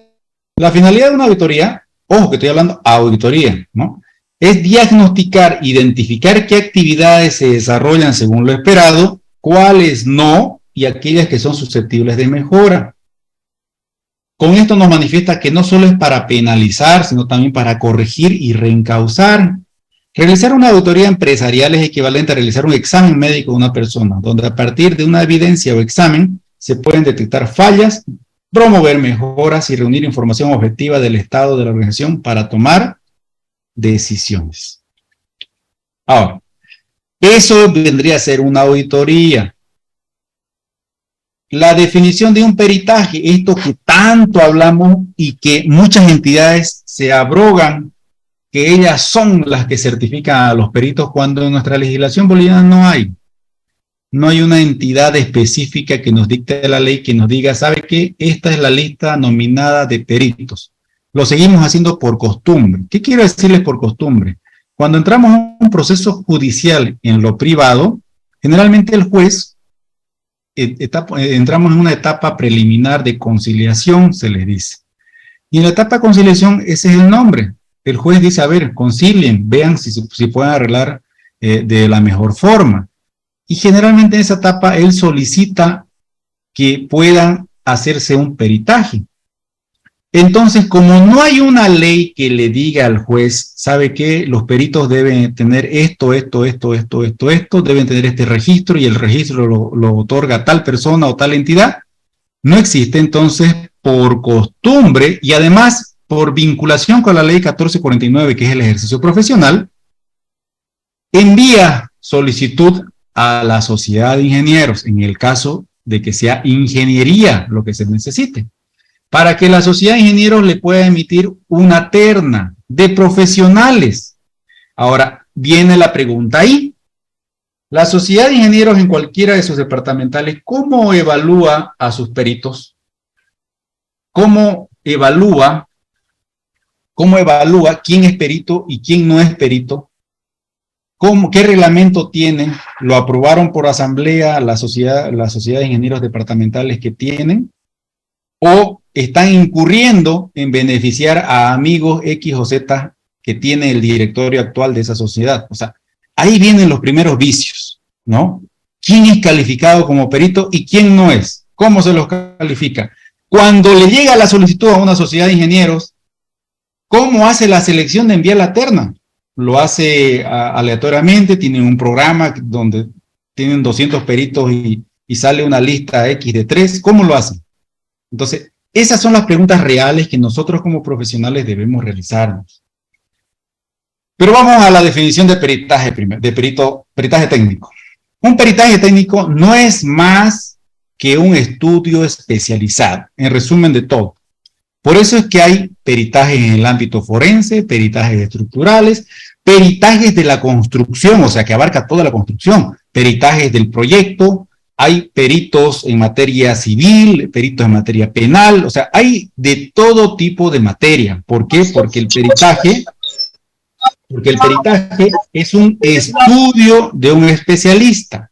La finalidad de una auditoría, ojo que estoy hablando auditoría, ¿no? Es diagnosticar, identificar qué actividades se desarrollan según lo esperado, cuáles no, y aquellas que son susceptibles de mejora. Con esto nos manifiesta que no solo es para penalizar, sino también para corregir y reencauzar. Realizar una auditoría empresarial es equivalente a realizar un examen médico de una persona, donde a partir de una evidencia o examen se pueden detectar fallas, promover mejoras y reunir información objetiva del estado de la organización para tomar decisiones. Ahora, eso vendría a ser una auditoría. La definición de un peritaje, esto que tanto hablamos y que muchas entidades se abrogan, que ellas son las que certifican a los peritos, cuando en nuestra legislación boliviana no hay. No hay una entidad específica que nos dicte la ley, que nos diga, ¿sabe qué? Esta es la lista nominada de peritos. Lo seguimos haciendo por costumbre. ¿Qué quiero decirles por costumbre? Cuando entramos a un proceso judicial en lo privado, generalmente el juez, entramos en una etapa preliminar de conciliación, se les dice. Y en la etapa de conciliación, ese es el nombre. El juez dice, a ver, concilien, vean si pueden arreglar de la mejor forma. Y generalmente en esa etapa él solicita que puedan hacerse un peritaje. Entonces, como no hay una ley que le diga al juez, ¿sabe qué? Los peritos deben tener esto, deben tener este registro y el registro lo otorga tal persona o tal entidad. No existe, entonces, por costumbre, y además por vinculación con la ley 1449, que es el ejercicio profesional, envía solicitud a la sociedad de ingenieros, en el caso de que sea ingeniería lo que se necesite, para que la sociedad de ingenieros le pueda emitir una terna de profesionales. Ahora, viene la pregunta ahí. La sociedad de ingenieros en cualquiera de sus departamentales, ¿cómo evalúa a sus peritos? ¿Cómo evalúa quién es perito y quién no es perito? ¿Qué reglamento tienen? ¿Lo aprobaron por asamblea la sociedad de ingenieros departamentales que tienen? ¿O están incurriendo en beneficiar a amigos X o Z que tiene el directorio actual de esa sociedad? O sea, ahí vienen los primeros vicios, ¿no? ¿Quién es calificado como perito y quién no es? ¿Cómo se los califica? Cuando le llega la solicitud a una sociedad de ingenieros, ¿cómo hace la selección de enviar la terna? Lo hace aleatoriamente, tienen un programa donde tienen 200 peritos y sale una lista X de 3. ¿Cómo lo hacen? Entonces, esas son las preguntas reales que nosotros como profesionales debemos realizarnos. Pero vamos a la definición de peritaje primero, peritaje técnico. Un peritaje técnico no es más que un estudio especializado, en resumen de todo. Por eso es que hay peritajes en el ámbito forense, peritajes estructurales, peritajes de la construcción, o sea, que abarca toda la construcción, peritajes del proyecto, hay peritos en materia civil, peritos en materia penal, o sea, hay de todo tipo de materia. ¿Por qué? Porque el peritaje es un estudio de un especialista.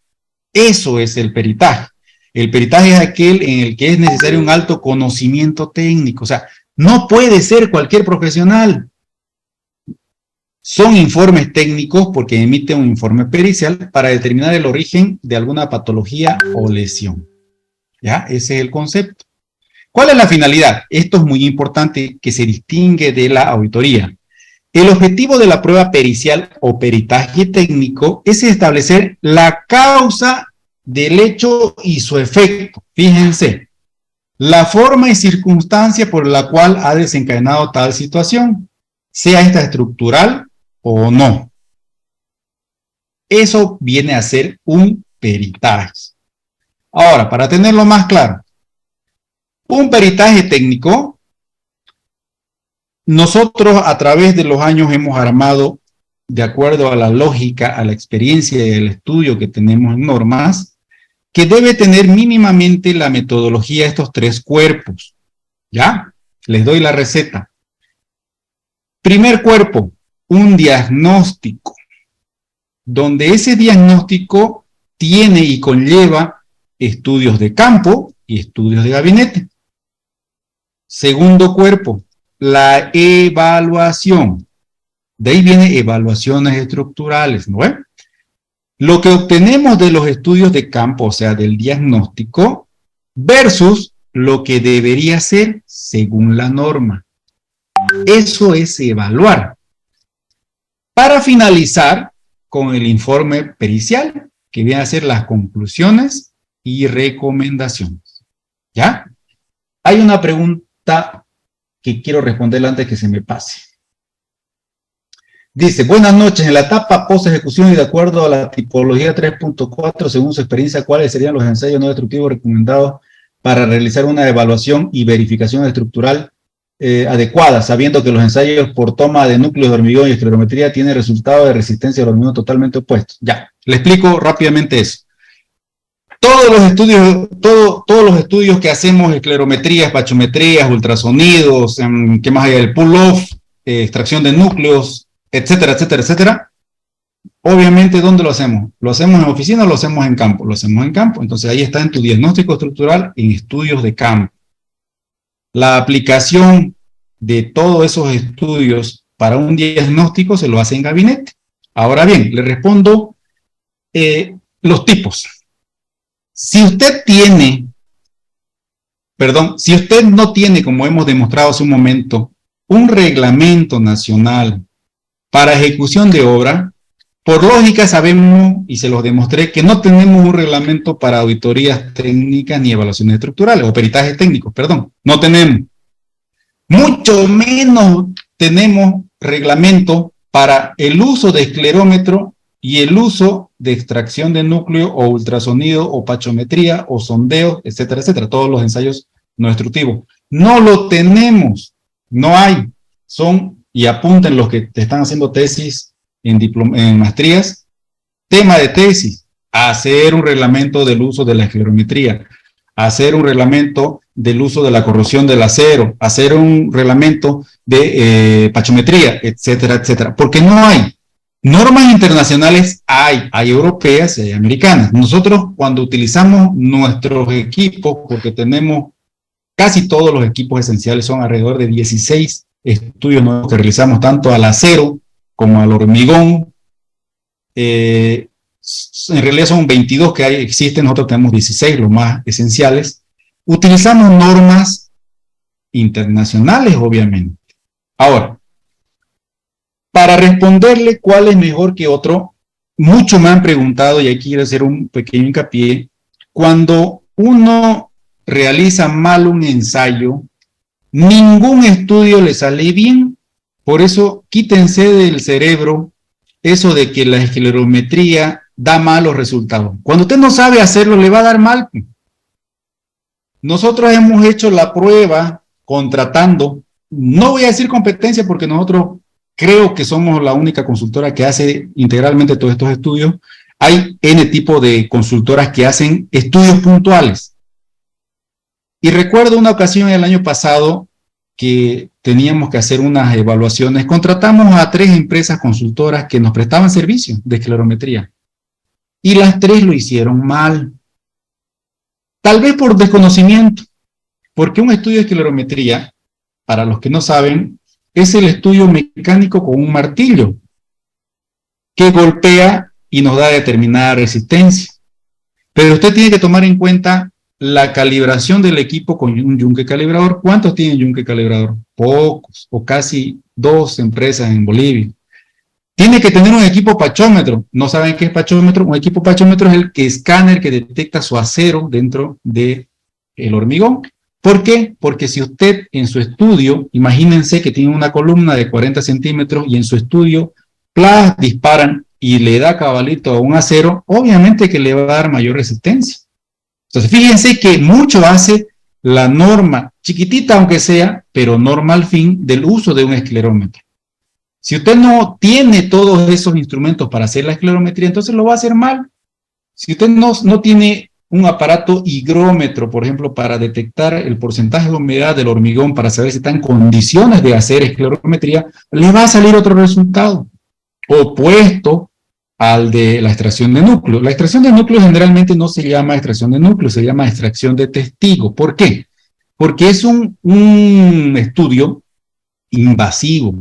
Eso es el peritaje. El peritaje es aquel en el que es necesario un alto conocimiento técnico. O sea, no puede ser cualquier profesional. Son informes técnicos porque emite un informe pericial para determinar el origen de alguna patología o lesión. ¿Ya? Ese es el concepto. ¿Cuál es la finalidad? Esto es muy importante, que se distingue de la auditoría. El objetivo de la prueba pericial o peritaje técnico es establecer la causa del hecho y su efecto. Fíjense, la forma y circunstancia por la cual ha desencadenado tal situación, sea esta estructural o no. Eso viene a ser un peritaje. Ahora, para tenerlo más claro, un peritaje técnico, nosotros a través de los años hemos armado, de acuerdo a la lógica, a la experiencia y el estudio que tenemos en normas, que debe tener mínimamente la metodología de estos 3 cuerpos. ¿Ya? Les doy la receta. Primer cuerpo, un diagnóstico, donde ese diagnóstico tiene y conlleva estudios de campo y estudios de gabinete. Segundo cuerpo, la evaluación. De ahí vienen evaluaciones estructurales, ¿no? Lo que obtenemos de los estudios de campo, o sea, del diagnóstico, versus lo que debería ser según la norma. Eso es evaluar. Para finalizar con el informe pericial, que viene a ser las conclusiones y recomendaciones. ¿Ya? Hay una pregunta que quiero responderla antes que se me pase. Dice, buenas noches, en la etapa post-ejecución y de acuerdo a la tipología 3.4, según su experiencia, ¿cuáles serían los ensayos no destructivos recomendados para realizar una evaluación y verificación estructural adecuada, sabiendo que los ensayos por toma de núcleos de hormigón y esclerometría tienen resultados de resistencia al hormigón totalmente opuestos? Ya, le explico rápidamente eso. Todos los estudios que hacemos, esclerometrías, pachometrías, ultrasonidos, ¿qué más hay? El pull-off, extracción de núcleos, etcétera, etcétera, etcétera. Obviamente, ¿dónde lo hacemos? ¿Lo hacemos en oficina o lo hacemos en campo? Lo hacemos en campo. Entonces, ahí está en tu diagnóstico estructural en estudios de campo. La aplicación de todos esos estudios para un diagnóstico se lo hace en gabinete. Ahora bien, le respondo los tipos. Si usted no tiene, como hemos demostrado hace un momento, un reglamento nacional para ejecución de obra, por lógica sabemos, y se los demostré, que no tenemos un reglamento para auditorías técnicas ni evaluaciones estructurales, o peritajes técnicos, perdón, no tenemos. Mucho menos tenemos reglamento para el uso de esclerómetro y el uso de extracción de núcleo o ultrasonido o pachometría o sondeo, etcétera, etcétera, todos los ensayos no destructivos. No lo tenemos, no hay. Y apunten los que te están haciendo tesis en maestrías, tema de tesis, hacer un reglamento del uso de la esclerometría, hacer un reglamento del uso de la corrosión del acero, hacer un reglamento de pachometría, etcétera, etcétera, porque no hay. Normas internacionales hay europeas y hay americanas. Nosotros cuando utilizamos nuestros equipos, porque tenemos casi todos los equipos esenciales, son alrededor de 16 estudios nuevos que realizamos tanto al acero como al hormigón. En realidad son 22 que existen, nosotros tenemos 16, los más esenciales. Utilizamos normas internacionales, obviamente. Ahora, para responderle cuál es mejor que otro, muchos me han preguntado, y aquí quiero hacer un pequeño hincapié, cuando uno realiza mal un ensayo, ningún estudio le sale bien. Por eso quítense del cerebro eso de que la esclerometría da malos resultados. Cuando usted no sabe hacerlo, le va a dar mal. Nosotros hemos hecho la prueba contratando, no voy a decir competencia porque nosotros creo que somos la única consultora que hace integralmente todos estos estudios. Hay N tipo de consultoras que hacen estudios puntuales. Y recuerdo una ocasión el año pasado que teníamos que hacer unas evaluaciones. Contratamos a 3 empresas consultoras que nos prestaban servicios de esclerometría. Y las 3 lo hicieron mal. Tal vez por desconocimiento. Porque un estudio de esclerometría, para los que no saben, es el estudio mecánico con un martillo que golpea y nos da determinada resistencia. Pero usted tiene que tomar en cuenta la calibración del equipo con un yunque calibrador. ¿Cuántos tienen yunque calibrador? Pocos, o casi 2 empresas en Bolivia. Tiene que tener un equipo pachómetro. ¿No saben qué es pachómetro? Un equipo pachómetro es el escáner que detecta su acero dentro del hormigón. ¿Por qué? Porque si usted en su estudio, imagínense que tiene una columna de 40 centímetros y en su estudio disparan y le da cabalito a un acero, obviamente que le va a dar mayor resistencia. Entonces fíjense que mucho hace la norma, chiquitita aunque sea, pero norma al fin del uso de un esclerómetro. Si usted no tiene todos esos instrumentos para hacer la esclerometría, entonces lo va a hacer mal. Si usted no tiene un aparato higrómetro, por ejemplo, para detectar el porcentaje de humedad del hormigón, para saber si está en condiciones de hacer esclerometría, le va a salir otro resultado, opuesto al de la extracción de núcleo. La extracción de núcleo generalmente no se llama extracción de núcleo, se llama extracción de testigo. ¿Por qué? Porque es un estudio invasivo.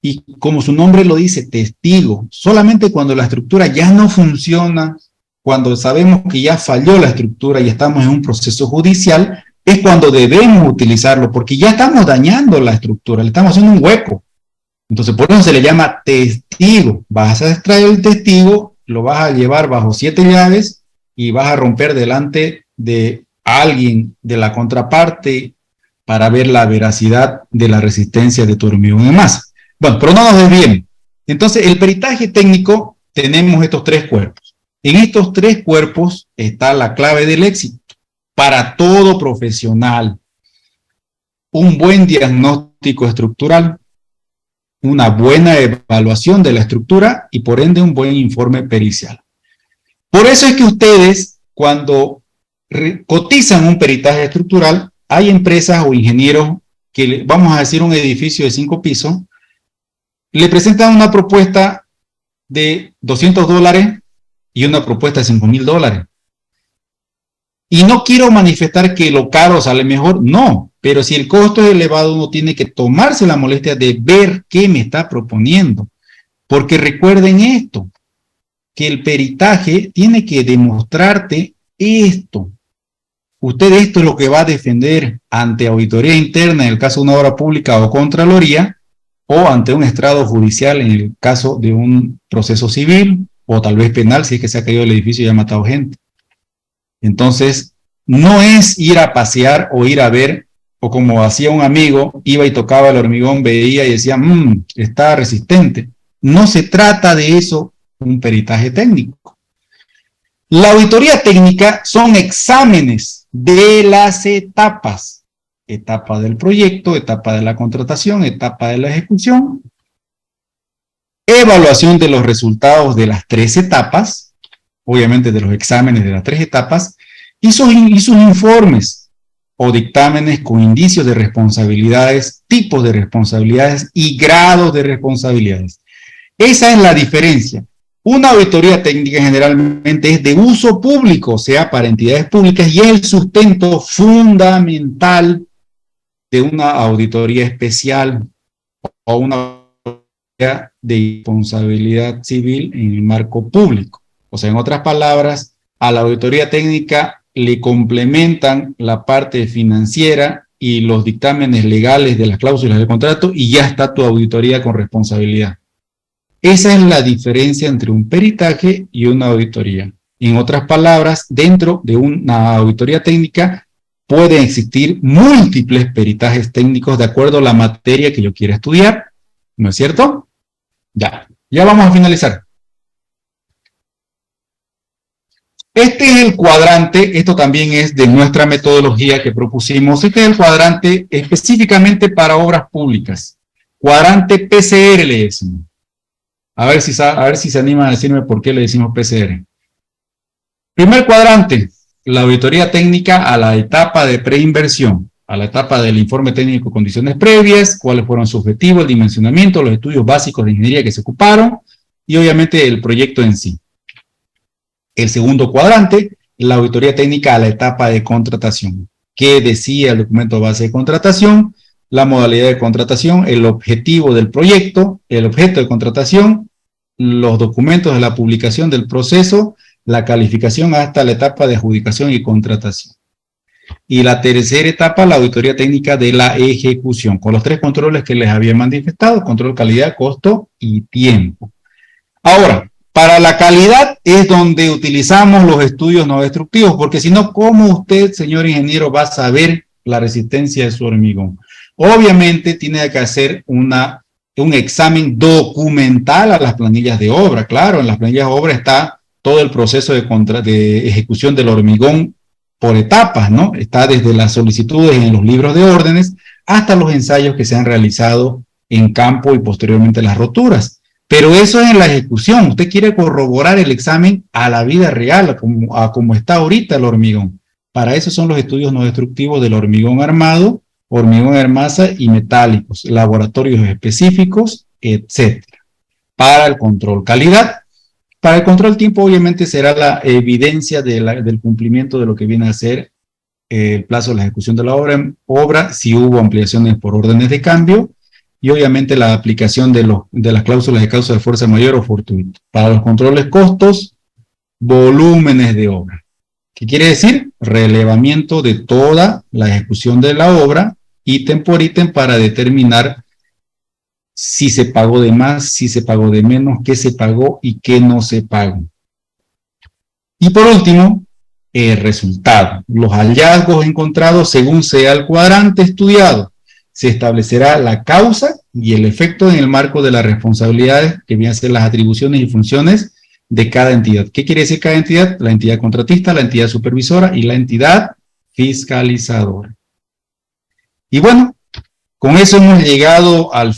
Y como su nombre lo dice, testigo, solamente cuando la estructura ya no funciona, cuando sabemos que ya falló la estructura y estamos en un proceso judicial, es cuando debemos utilizarlo, porque ya estamos dañando la estructura, le estamos haciendo un hueco. Entonces, por eso se le llama testigo. Vas a extraer el testigo, lo vas a llevar bajo 7 llaves y vas a romper delante de alguien de la contraparte para ver la veracidad de la resistencia de tu hormigón en masa. Bueno, pero no nos desviemos. Entonces, el peritaje técnico, tenemos estos 3 cuerpos. En estos 3 cuerpos está la clave del éxito para todo profesional. Un buen diagnóstico estructural, una buena evaluación de la estructura y por ende un buen informe pericial. Por eso es que ustedes, cuando cotizan un peritaje estructural, hay empresas o ingenieros que, vamos a decir, un edificio de 5 pisos, le presentan una propuesta de $200 y una propuesta de $5,000. Y no quiero manifestar que lo caro sale mejor, no, pero si el costo es elevado, uno tiene que tomarse la molestia de ver qué me está proponiendo. Porque recuerden esto, que el peritaje tiene que demostrarte esto. Usted esto es lo que va a defender ante auditoría interna en el caso de una obra pública o contraloría, o ante un estrado judicial en el caso de un proceso civil, o tal vez penal si es que se ha caído el edificio y ha matado gente. Entonces, no es ir a pasear o ir a ver, o como hacía un amigo, iba y tocaba el hormigón, veía y decía, está resistente. No se trata de eso, un peritaje técnico. La auditoría técnica son exámenes de las etapas. Etapa del proyecto, etapa de la contratación, etapa de la ejecución. Evaluación de los resultados de las 3 etapas, obviamente de los exámenes de las 3 etapas, y sus informes o dictámenes con indicios de responsabilidades, tipos de responsabilidades y grados de responsabilidades. Esa es la diferencia. Una auditoría técnica generalmente es de uso público, o sea, para entidades públicas, y es el sustento fundamental de una auditoría especial o una auditoría de responsabilidad civil en el marco público. O sea, en otras palabras, a la auditoría técnica le complementan la parte financiera y los dictámenes legales de las cláusulas del contrato y ya está tu auditoría con responsabilidad. Esa es la diferencia entre un peritaje y una auditoría. En otras palabras, dentro de una auditoría técnica pueden existir múltiples peritajes técnicos de acuerdo a la materia que yo quiera estudiar. ¿No es cierto? Ya vamos a finalizar. Este es el cuadrante, esto también es de nuestra metodología que propusimos. Este es el cuadrante específicamente para obras públicas. Cuadrante PCR le decimos. A ver si se animan a decirme por qué le decimos PCR. Primer cuadrante, la auditoría técnica a la etapa de preinversión, a la etapa del informe técnico de condiciones previas, cuáles fueron sus objetivos, el dimensionamiento, los estudios básicos de ingeniería que se ocuparon y obviamente el proyecto en sí. El segundo cuadrante, la auditoría técnica a la etapa de contratación. ¿Qué decía el documento base de contratación? La modalidad de contratación, el objetivo del proyecto, el objeto de contratación, los documentos de la publicación del proceso, la calificación hasta la etapa de adjudicación y contratación. Y la tercera etapa, la auditoría técnica de la ejecución, con los 3 controles que les había manifestado: control, calidad, costo y tiempo. Ahora, para la calidad es donde utilizamos los estudios no destructivos, porque si no, ¿cómo usted, señor ingeniero, va a saber la resistencia de su hormigón? Obviamente tiene que hacer un examen documental a las planillas de obra. Claro, en las planillas de obra está todo el proceso de ejecución del hormigón por etapas, ¿no? Está desde las solicitudes en los libros de órdenes hasta los ensayos que se han realizado en campo y posteriormente las roturas. Pero eso es en la ejecución. Usted quiere corroborar el examen a la vida real, a como está ahorita el hormigón. Para eso son los estudios no destructivos del hormigón armado, hormigón en masa y metálicos, laboratorios específicos, etc. Para el control calidad. Para el control tiempo, obviamente, será la evidencia del cumplimiento de lo que viene a ser el plazo de la ejecución de la obra, si hubo ampliaciones por órdenes de cambio, y obviamente la aplicación de las cláusulas de causa de fuerza mayor o fortuito. Para los controles costos, volúmenes de obra. ¿Qué quiere decir? Relevamiento de toda la ejecución de la obra, ítem por ítem, para determinar si se pagó de más, si se pagó de menos, qué se pagó y qué no se pagó. Y por último, el resultado. Los hallazgos encontrados según sea el cuadrante estudiado. Se establecerá la causa y el efecto en el marco de las responsabilidades que vienen a ser las atribuciones y funciones de cada entidad. ¿Qué quiere decir cada entidad? La entidad contratista, la entidad supervisora y la entidad fiscalizadora. Y bueno, con eso hemos llegado al